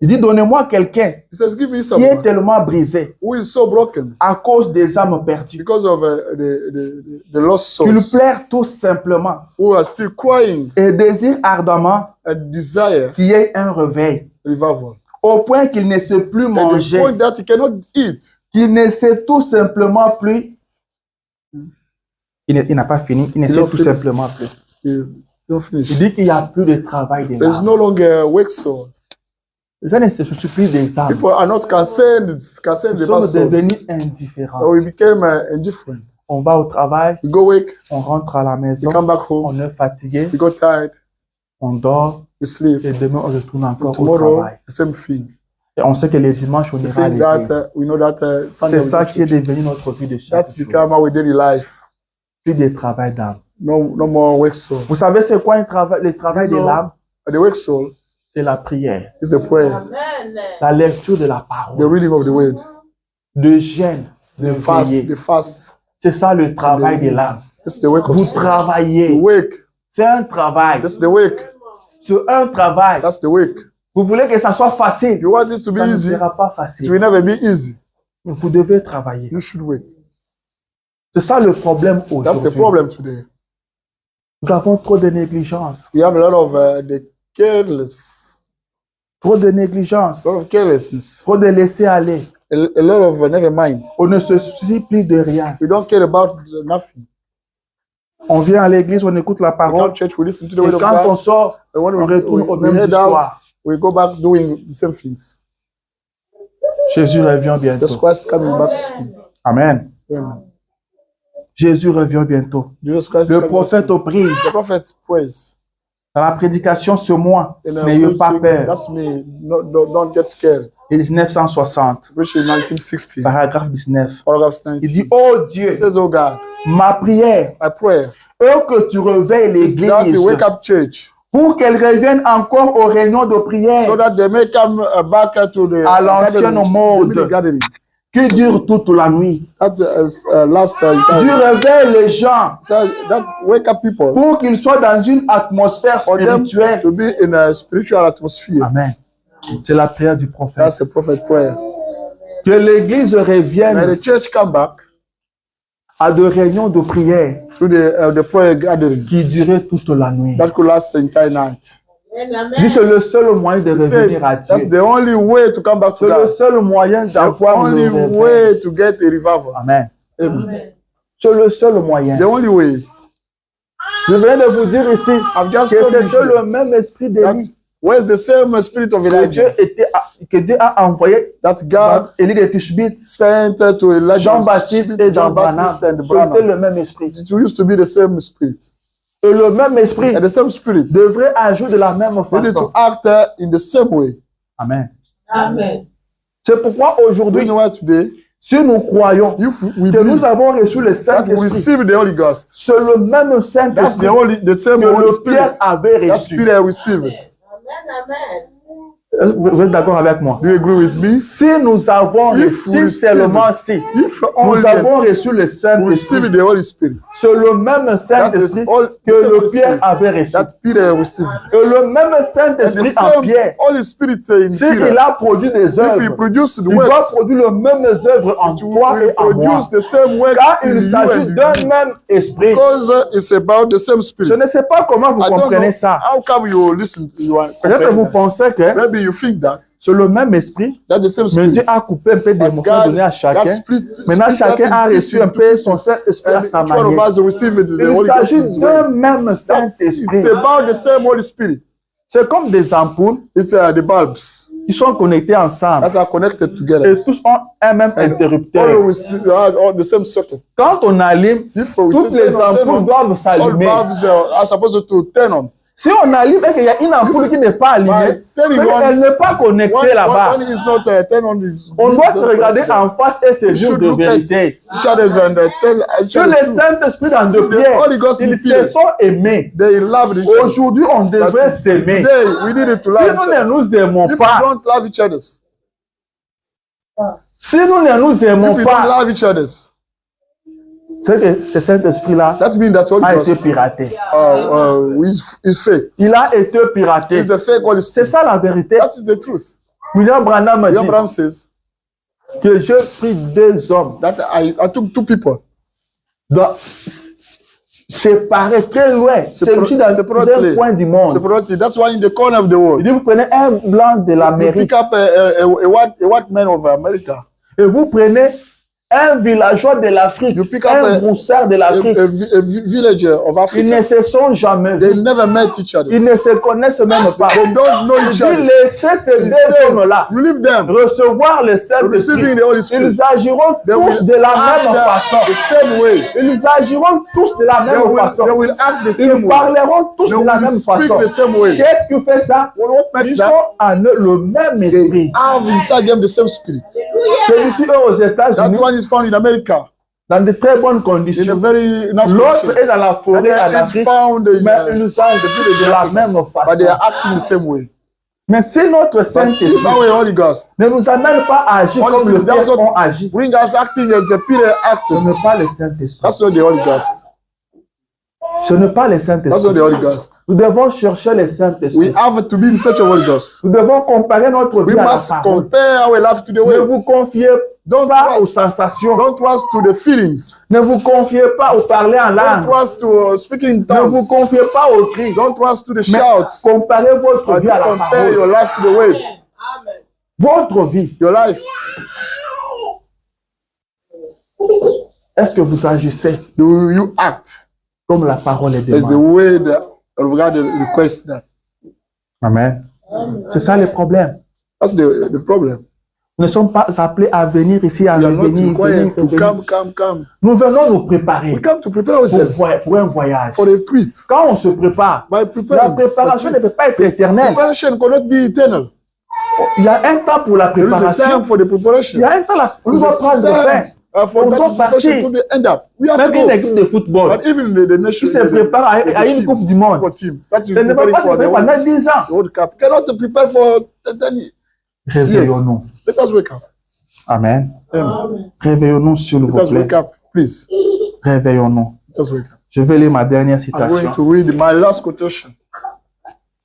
Il dit, donnez-moi quelqu'un He says, give me qui est someone tellement brisé who is so broken à cause des âmes perdues. because of the lost Qu'il souls pleure tout simplement who are still crying et désire ardemment and desire qu'il y ait un réveil. revival. Au point qu'il ne sait plus And the manger, point that he cannot eat. qu'il ne sait tout simplement plus. Il n'a pas fini, il ne Il sait a tout fini. simplement plus. You don't finish. Il dit qu'il n'y a plus de travail de There's l'âme. no longer work soul. Les gens ne se soucient plus des âmes. People are not concerned Nous about sommes souls. devenus indifférents. So we became indifferent. On va au travail, We go work, on rentre à la we maison, come back home, on est fatigué, we got tired, on dort we sleep. et demain on retourne encore au Tomorrow, travail. the same thing. Et on sait que les dimanches on We ira à think that l'église. we know that Sunday C'est ça we go to qui est church. devenu notre vie de chaque That's jour. become our daily life. Plus de travail d'âme. No more work soul. Vous savez c'est quoi le travail You de know, l'âme? The work soul, C'est la prière. It's the prayer. La lecture de la parole. The reading of the word. De jeûne. De fast. The fast. C'est ça le travail de l'âme. It's the work of Vous travaillez. The work. C'est un travail. That's the work. C'est un travail. That's the work. Vous voulez que ça soit facile. You want this to be ça easy. Ça ne sera pas facile. It will never be easy. Vous devez travailler. You should work. C'est ça le problème aujourd'hui. That's the problem today. Nous avons trop de négligence. We have a lot of the careless. Trop de négligence. A lot of carelessness. Trop de laisser aller. A lot of never mind. On ne se soucie plus de rien. We don't care about nothing. On vient à l'église, on écoute la parole. Church, we listen to the et word quand of God, on sort, on retourne au même histoire. We go back doing the same things. Jésus revient bientôt. Jesus Christ coming back soon. Amen. Amen. Jésus revient bientôt. Jesus Christ le prophète au prie. The prophet prays. Dans la prédication ce mois, n'ayez pas peur. That's me. Don't get scared. Et 1960. Which is 1960. Paragraphe 19. Paragraph 19. Il dit, oh Dieu, It says, oh God, ma prière, I pray, que tu réveilles l'église, wake up church, pour qu'elle revienne encore aux réunions de prière, so that they may come back to the à l'ancienne mode, qui dure toute la nuit. Dieu réveille les gens, wake up people, pour qu'ils soient dans une atmosphère spirituelle. To be in a spiritual atmosphere. Amen. C'est la prière du prophète. That's the prophet prayer. Que l'église revienne. May the church come back à de réunions de prière to the prayer gathering qui duraient toute la nuit. That could last the entire night. C'est le seul moyen de revenir à Dieu. That's the only way to come back to God. C'est le seul moyen d'avoir the only way to get a revival. Amen. Amen. C'est le seul moyen. The only way. Je viens de vous dire ici que c'était le même esprit d'Élie. Where's the same spirit of Elijah? Que Dieu a envoyé that God Élie de Tishbite, sent to Elijah, Jean-Baptiste et Jean Branham. C'était le même esprit. It used to be the same spirit. Et le même esprit and the same spirit devrait agir de la même façon. We need to act in the same way. Amen. Amen. C'est pourquoi aujourd'hui, si nous croyons que nous avons reçu le Saint-Esprit, c'est le même Saint-Esprit que le Pierre avait reçu. Vous êtes d'accord avec moi? Do you agree with me? Si nous avons reçu seulement si nous avons reçu le Saint-Esprit, c'est le même Saint-Esprit que le Pierre avait reçu. Et le même Saint-Esprit en Pierre, s'il a produit des œuvres, il doit produire les mêmes œuvres en toi et en moi. Car il s'agit d'un même esprit. Je ne sais pas comment vous comprenez ça. Peut-être que vous pensez que c'est le même esprit, mais Dieu a coupé un peu d'émotion donné à chacun. Maintenant, chacun a reçu un peu son Saint-Esprit à sa manière. Il s'agit d'un même Saint-Esprit. C'est comme des ampoules. Ils sont connectés ensemble. Et tous ont un même interrupteur. Quand on allume, toutes les ampoules doivent s'allumer. Si on allume et qu'il y a une ampoule qui n'est pas allumée, elle n'est pas connectée là-bas. On doit se regarder en face et se dire de vérité. Que les Saint-Esprit dans de prière, ils se sont aimés. Aujourd'hui, on devrait s'aimer. Si nous ne nous aimons pas, si nous ne nous aimons pas, c'est que ce Saint-Esprit-là a été piraté. Il a été piraté. C'est ça la vérité. William Branham m'a dit que j'ai pris deux hommes séparés très loin. Celui dans un coin du monde. Il dit, vous prenez un blanc de l'Amérique et vous prenez un villageois de l'Afrique, un broussard de l'Afrique. Ils ne se sont jamais vus. Ils ne se connaissent même pas. Ils laissez ces deux hommes-là recevoir le Saint-Esprit. Ils agiront tous de la même façon. Ils agiront tous de la même façon. Ils parleront tous de la même façon. Qu'est-ce qui fait ça? Ils sont en eux le même esprit. Celui-ci est aux États-Unis. Found in America. Dans de très bonnes conditions. L'autre est dans la forêt en Afrique, mais ils sont de la même façon. But they are acting the same way. Mais si notre Saint-Esprit ne nous amène pas à agir comme le Père ont agi, bring us acting as the Peter acted. ce n'est pas le Saint-Esprit. That's not the Holy Ghost. Ce n'est pas le That's not Saint-Esprit. the Holy Ghost. Nous devons chercher le Saint-Esprit. We have to be in such a Holy Ghost. Nous devons comparer notre We vie à la must parole. compare our life to the Ne way. vous confiez pas aux sensations. Don't trust to the feelings. Ne vous confiez pas au parler en Don't langue. trust to speaking in Ne tongues. vous confiez pas au cri. Don't trust to the Mais shouts. comparez votre But vie à la compare your parole. life to the word. Votre vie. Your life. Est-ce que vous agissez Do you act comme la parole est as the demandée? way that of God requests that? Amen. C'est ça le problème. That's the problem. Nous ne sommes pas appelés à venir ici, à We are not revenir, required to venir. come. Nous venons nous préparer We come to prepare pour, ourselves pour un voyage. for the trip. Quand on se prépare, By la preparing, préparation ne peut pas être éternelle. preparation cannot be eternal. Il y a un temps pour la There is a time préparation. for the Il preparation. y a un temps là. On doit prendre le pain. For On that doit preparation partir. to end up. We have Même to une go. équipe de football But even the nation, qui se prépare à une Coupe du Monde, team that is elle ne va preparing pas se for the préparer pendant 10 ans. World Cup cannot prepare for 10 years. Réveillons-nous. Let us wake up. Amen. Amen. Réveillons-nous, s'il Let vous us wake plaît. up, please. Réveillons-nous. Let us wake up. Je vais lire ma dernière I'm going citation to read my last quotation.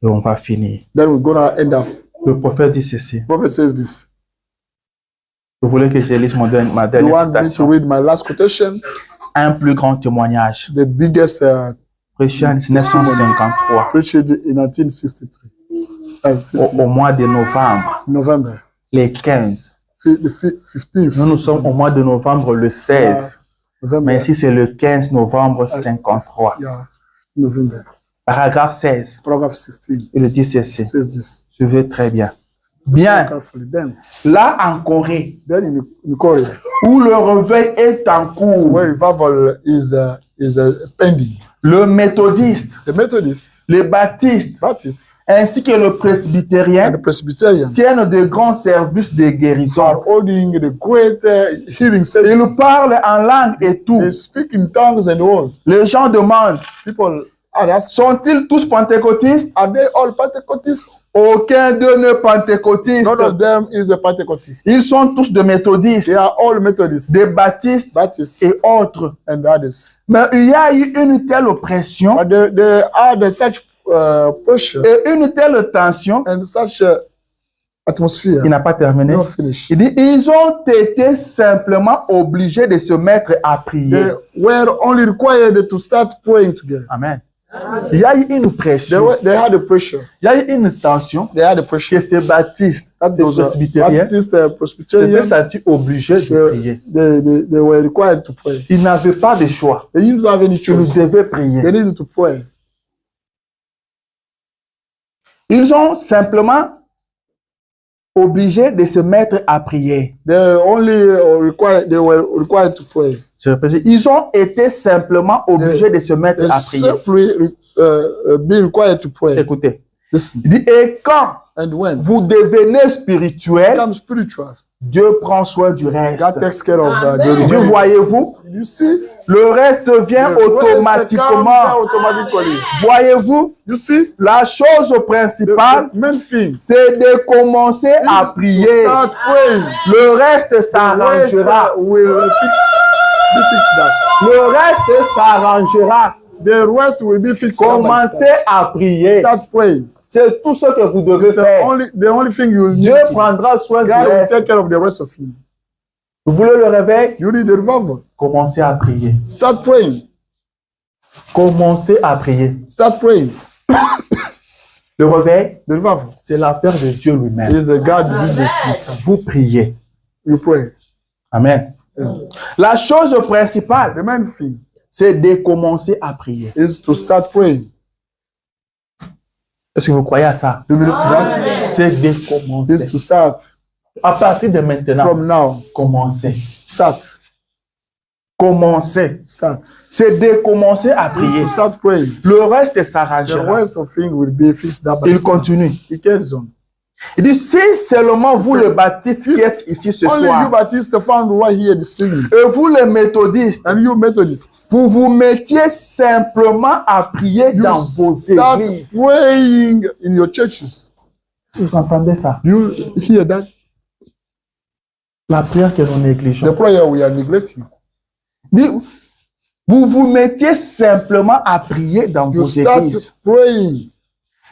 et on va finir. Then we're gonna end up. Le prophète dit ceci. The prophet says this. Vous voulez que je lise ma You dernière want me to citation? read my last quotation? Un plus grand témoignage. The biggest Prêché en 1953, preached in 1963. au mois de novembre, November. les 15. The 15th. Nous sommes au mois de novembre, le 16. November. Mais ici, c'est le 15 novembre 53. Yeah, November. Paragraphe 16. Paragraph 16 Il dit ceci. says this. Suivez très bien. Bien, Carefully. Then là en Corée, in Korea, où le réveil est en cours, where revival is pending, le méthodiste, the Methodists, les baptistes, Baptists, ainsi que le and presbytérien the Presbyterians tiennent de grands services de guérison. are holding the great healing Ils service. parlent en langue et tout. They speak in tongues and all. Les gens demandent, People are asking, sont-ils tous pentecôtistes? are they all Pentecostals? Aucun d'eux n'est pentecôtiste. None of them is a Pentecostist. Ils sont tous des méthodistes, They are all Methodists, des baptistes Baptists, et autres. and others. Mais il y a eu une telle oppression But there are such pressure et une telle tension. and such atmosphere. Il n'a pas terminé. Not finished. Il dit, ils ont été simplement obligés de se mettre à prier. They were only required to start praying together. Amen. Il y a eu une pression, They had the pressure. il y a eu une tension They had the que pressure. ces baptistes, ces Those presbytériens Baptists, s'étaient Presbyterians, sentis obligés de prier. they were required to pray. Ils n'avaient pas de choix. They didn't have any Ils choice. devaient prier. They needed to pray. Ils ont simplement obligés de se mettre à prier. They were required to pray. Je répète, ils ont été simplement obligés de se mettre They à prier. simply being required to pray. Écoutez. Listen. Il dit, et quand And when vous devenez spirituel, become spiritual, Dieu prend soin du reste. God takes care of the Dieu, remaining. voyez-vous, You see, le reste vient the rest comes automatiquement. automatically. Voyez-vous, You see, la chose principale, the main thing is c'est de commencer à to prier. start praying. Le reste The rest s'arrangera. will be fixed that. Le reste s'arrangera. The rest will be fixed. Commencez à prier. Start praying. C'est tout ce que vous devez It's faire. the only thing you will need. Dieu to do. prendra soin du God will reste. take care of the rest of you. Vous voulez le réveil? You need the revival. Commencez à prier. Start praying. Commencez à prier. Start praying. Le réveil, The revival c'est l'affaire de Dieu lui-même. is a God business himself. Vous priez. You pray. Amen. Yeah. La chose principale, The main thing c'est de commencer à prier. is to start praying. Est-ce que vous croyez à ça? You believe to that? C'est de Is commencer. to start À partir de maintenant, from now. commencez. Start. Commencez. Start. C'est de commencer à prier. To start praying. Le reste The s'arrangera. rest of things will be fixed up. Il continue. He carries on. Il dit, si seulement vous, le baptiste qui êtes ici ce Only you soir, Baptists found right here this evening. et vous les méthodistes, And you Methodists. vous vous mettiez simplement à prier You dans vos start églises. praying in your churches. Vous entendez ça? You hear that? La prière que nous négligeons. The prayer we are neglecting. Vous vous mettiez simplement à prier dans You vos start églises. praying.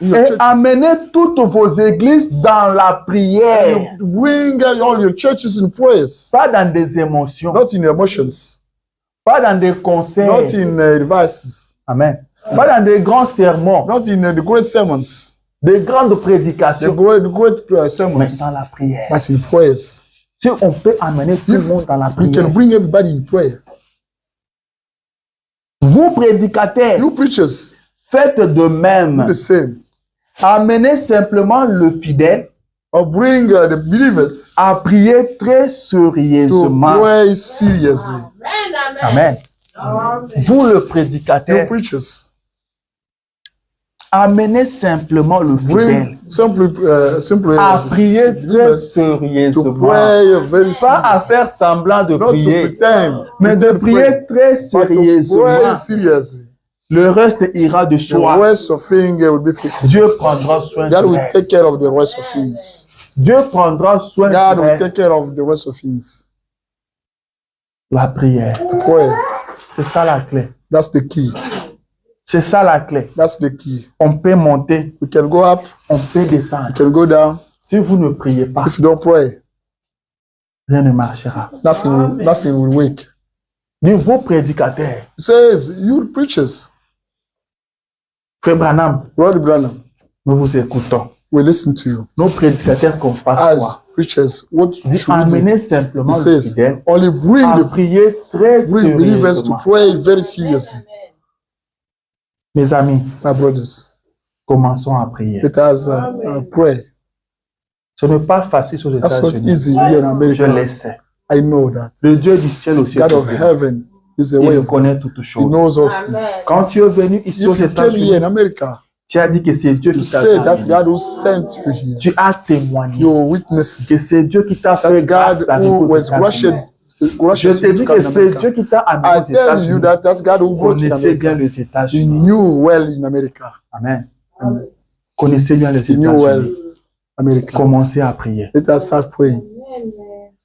Et amenez toutes vos églises dans la prière. You bring all your churches in prayers. Pas dans des émotions. Not in emotions. Pas dans des conseils. Not in advices. Amen. Pas dans des grands sermons. Not in the great sermons. Des grandes The prédications. great sermons. Mais dans la prière. That's in prayers. Si on peut amener tout le monde dans la We prière. can bring everybody in prayer. Vous prédicateurs, You preachers, faites de do même. the same. Amenez simplement le fidèle Or bring the believers à prier très to sérieusement. pray seriously. Amen. Vous le You prédicateur, preachers, amenez simplement le fidèle bring simply à prier très to sérieusement. pray very Pas à seriously. faire semblant de Not to prier, pretend, mais de pretend to pray, prier très but to sérieusement. pray seriously. Le reste ira de The soi. rest of things will be fixed. Dieu prendra soin God du will reste. take care of the rest of things. Dieu prendra soin God du will reste. take care of the rest of things. La prière, Pray. c'est ça la clé. That's the key. C'est ça la clé. That's the key. On peut monter, We can go up, on peut descendre. we can go down. Si vous ne priez pas, If you don't pray, rien ne marchera. nothing will work. Dis vos prédicateurs, It says, you preachers, Frère Branham, Brother Branham, nous vous écoutons. we listen to you. Nos prédicateurs qu'on fasse As quoi? preachers, what Dis should we do? amenez simplement It le says, fidèle only à prier très bring believers to sérieusement. pray very seriously. Mes amis, My brothers, commençons à prier. let us pray. Ce n'est pas facile aux That's not États-Unis. easy here in Je America. le sais. I know that. Le Dieu du ciel aussi, God of heaven is the way il of God. connaît toutes He choses. knows all things. Quand tu es venu ici If aux you came États-Unis, here in America, tu as dit que c'est Dieu you qui t'a say that's amené. God who sent you here. Tu as témoigné You're witnessing. que c'est Dieu qui t'a That's fait grâce God d'arriver who aux was États-Unis. Je gracious te to dis come que in c'est America. Dieu qui t'a amené I aux tell you États-Unis. that that's God who brought you in Connaissez bien America. les He États-Unis. knew well in America. Amen. Connaissez bien les He knew well États-Unis. America. Commencez à prier. Let us start praying.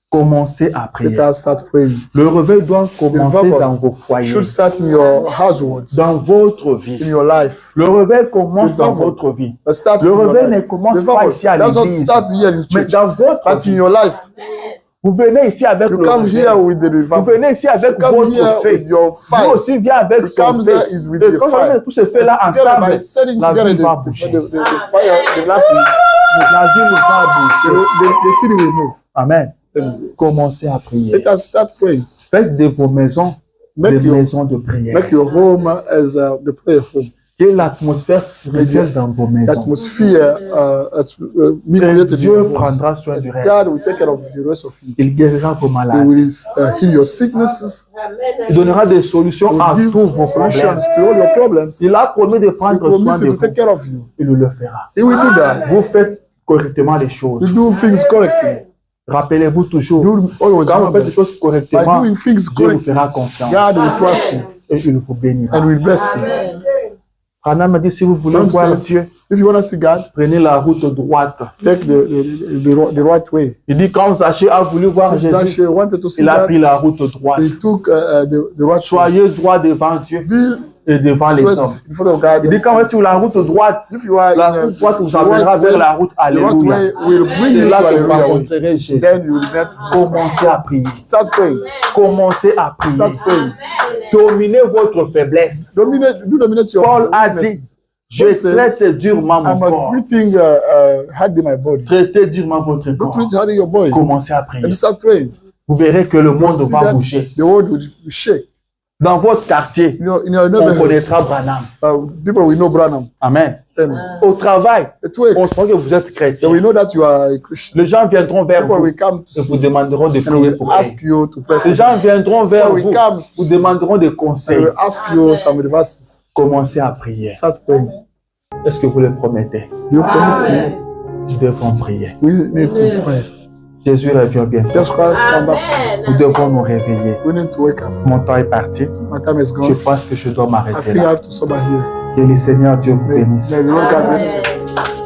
Commencez à prier. Let us start praying. Le réveil doit commencer dans vos foyers, Should start in your households, dans votre vie. in your life. Le réveil commence dans Revival. votre vie. Start Le in your réveil ne life. commence pas Revival. ici à That's not l'église, start here in mais church, dans votre but in vie. your life. Vous venez ici avec You le come réveil. here with the Vous revival. venez ici avec You come votre here feu. with your Lui fire. aussi vient avec He son comes feu. here is with Et the quand on met fire. tout ce fait là Together ensemble, by setting la together vie va the bouger. fire, the life, La vie va bouger. the city will move. Amen. Commencez à prier. Let us start praying. Faites de vos maisons des Make your, maisons de prière. make your home as the prayer home. Que l'atmosphère spirituelle dans vos The maisons. atmosphere be Et created in Dieu your homes. prendra soin du reste. God will take care of the rest of it. Il guérira vos He maladies. will heal your sicknesses. Il donnera des solutions à He will tous give vos solutions problèmes. to all your problems. Il a promis de He prendre soin promises de to take vous. care of you. Il le fera. He will do that. Vous faites correctement les choses. You do things correctly. Rappelez-vous toujours, Do always quand vous faites remember. les choses By correctement, doing things Dieu vous correctly, fera confiance God will trust you et il vous bénira. and will bless you. Branham me dit, si vous voulez Branham voir says, Dieu, if you want to see God, prenez la route droite. take the right way. Il dit, quand Zachée a voulu voir Jésus, Zachary wanted to see il a God. pris la route droite. He took the right way. Soyez droit devant Dieu Be et devant les hommes. straight in front of God. Il dit, quand vous êtes sur la route droite, If you are la in route droite vous the amènera right vers way, la route the right Alléluia. way will bring C'est you to là que vous Hallelujah way. rencontrerez Jésus. Then you will meet Jesus. Commencez à prier. Start praying. Commencez à prier. Start praying. Dominez votre faiblesse. Dominate your Paul a dit, weaknesses. je Paul said, traite durement mon I'm corps. treating hard in my body. Traitez durement votre Don't corps. treat hard in your body. Commencez à prier. And start praying. Vous verrez que le monde You see va that bouger. the world will shake. Dans votre quartier, In your on neighborhood, connaîtra Branham. people will know Branham. Amen. Then Au travail, at work, on sent que vous êtes they chrétien. will know that you are a Christian. Les gens viendront vers People vous will come to et see vous you demanderont de and prier will pour ask eux. you to pray for Les them. gens viendront vers People will vous, come vous demanderont des conseils. and will ask you some advices. Commencez à prier. Start praying. Est-ce que vous le promettez? You promise me Nous devons prier. we need to pray. Jésus revient bientôt. Jesus Christ come back soon. Nous devons nous réveiller. We need to wake up. Mon temps est parti. My time is Je gone. pense que je dois I m'arrêter think I là. have to stop here. Que le Seigneur Dieu vous May bénisse. the Lord God bless you.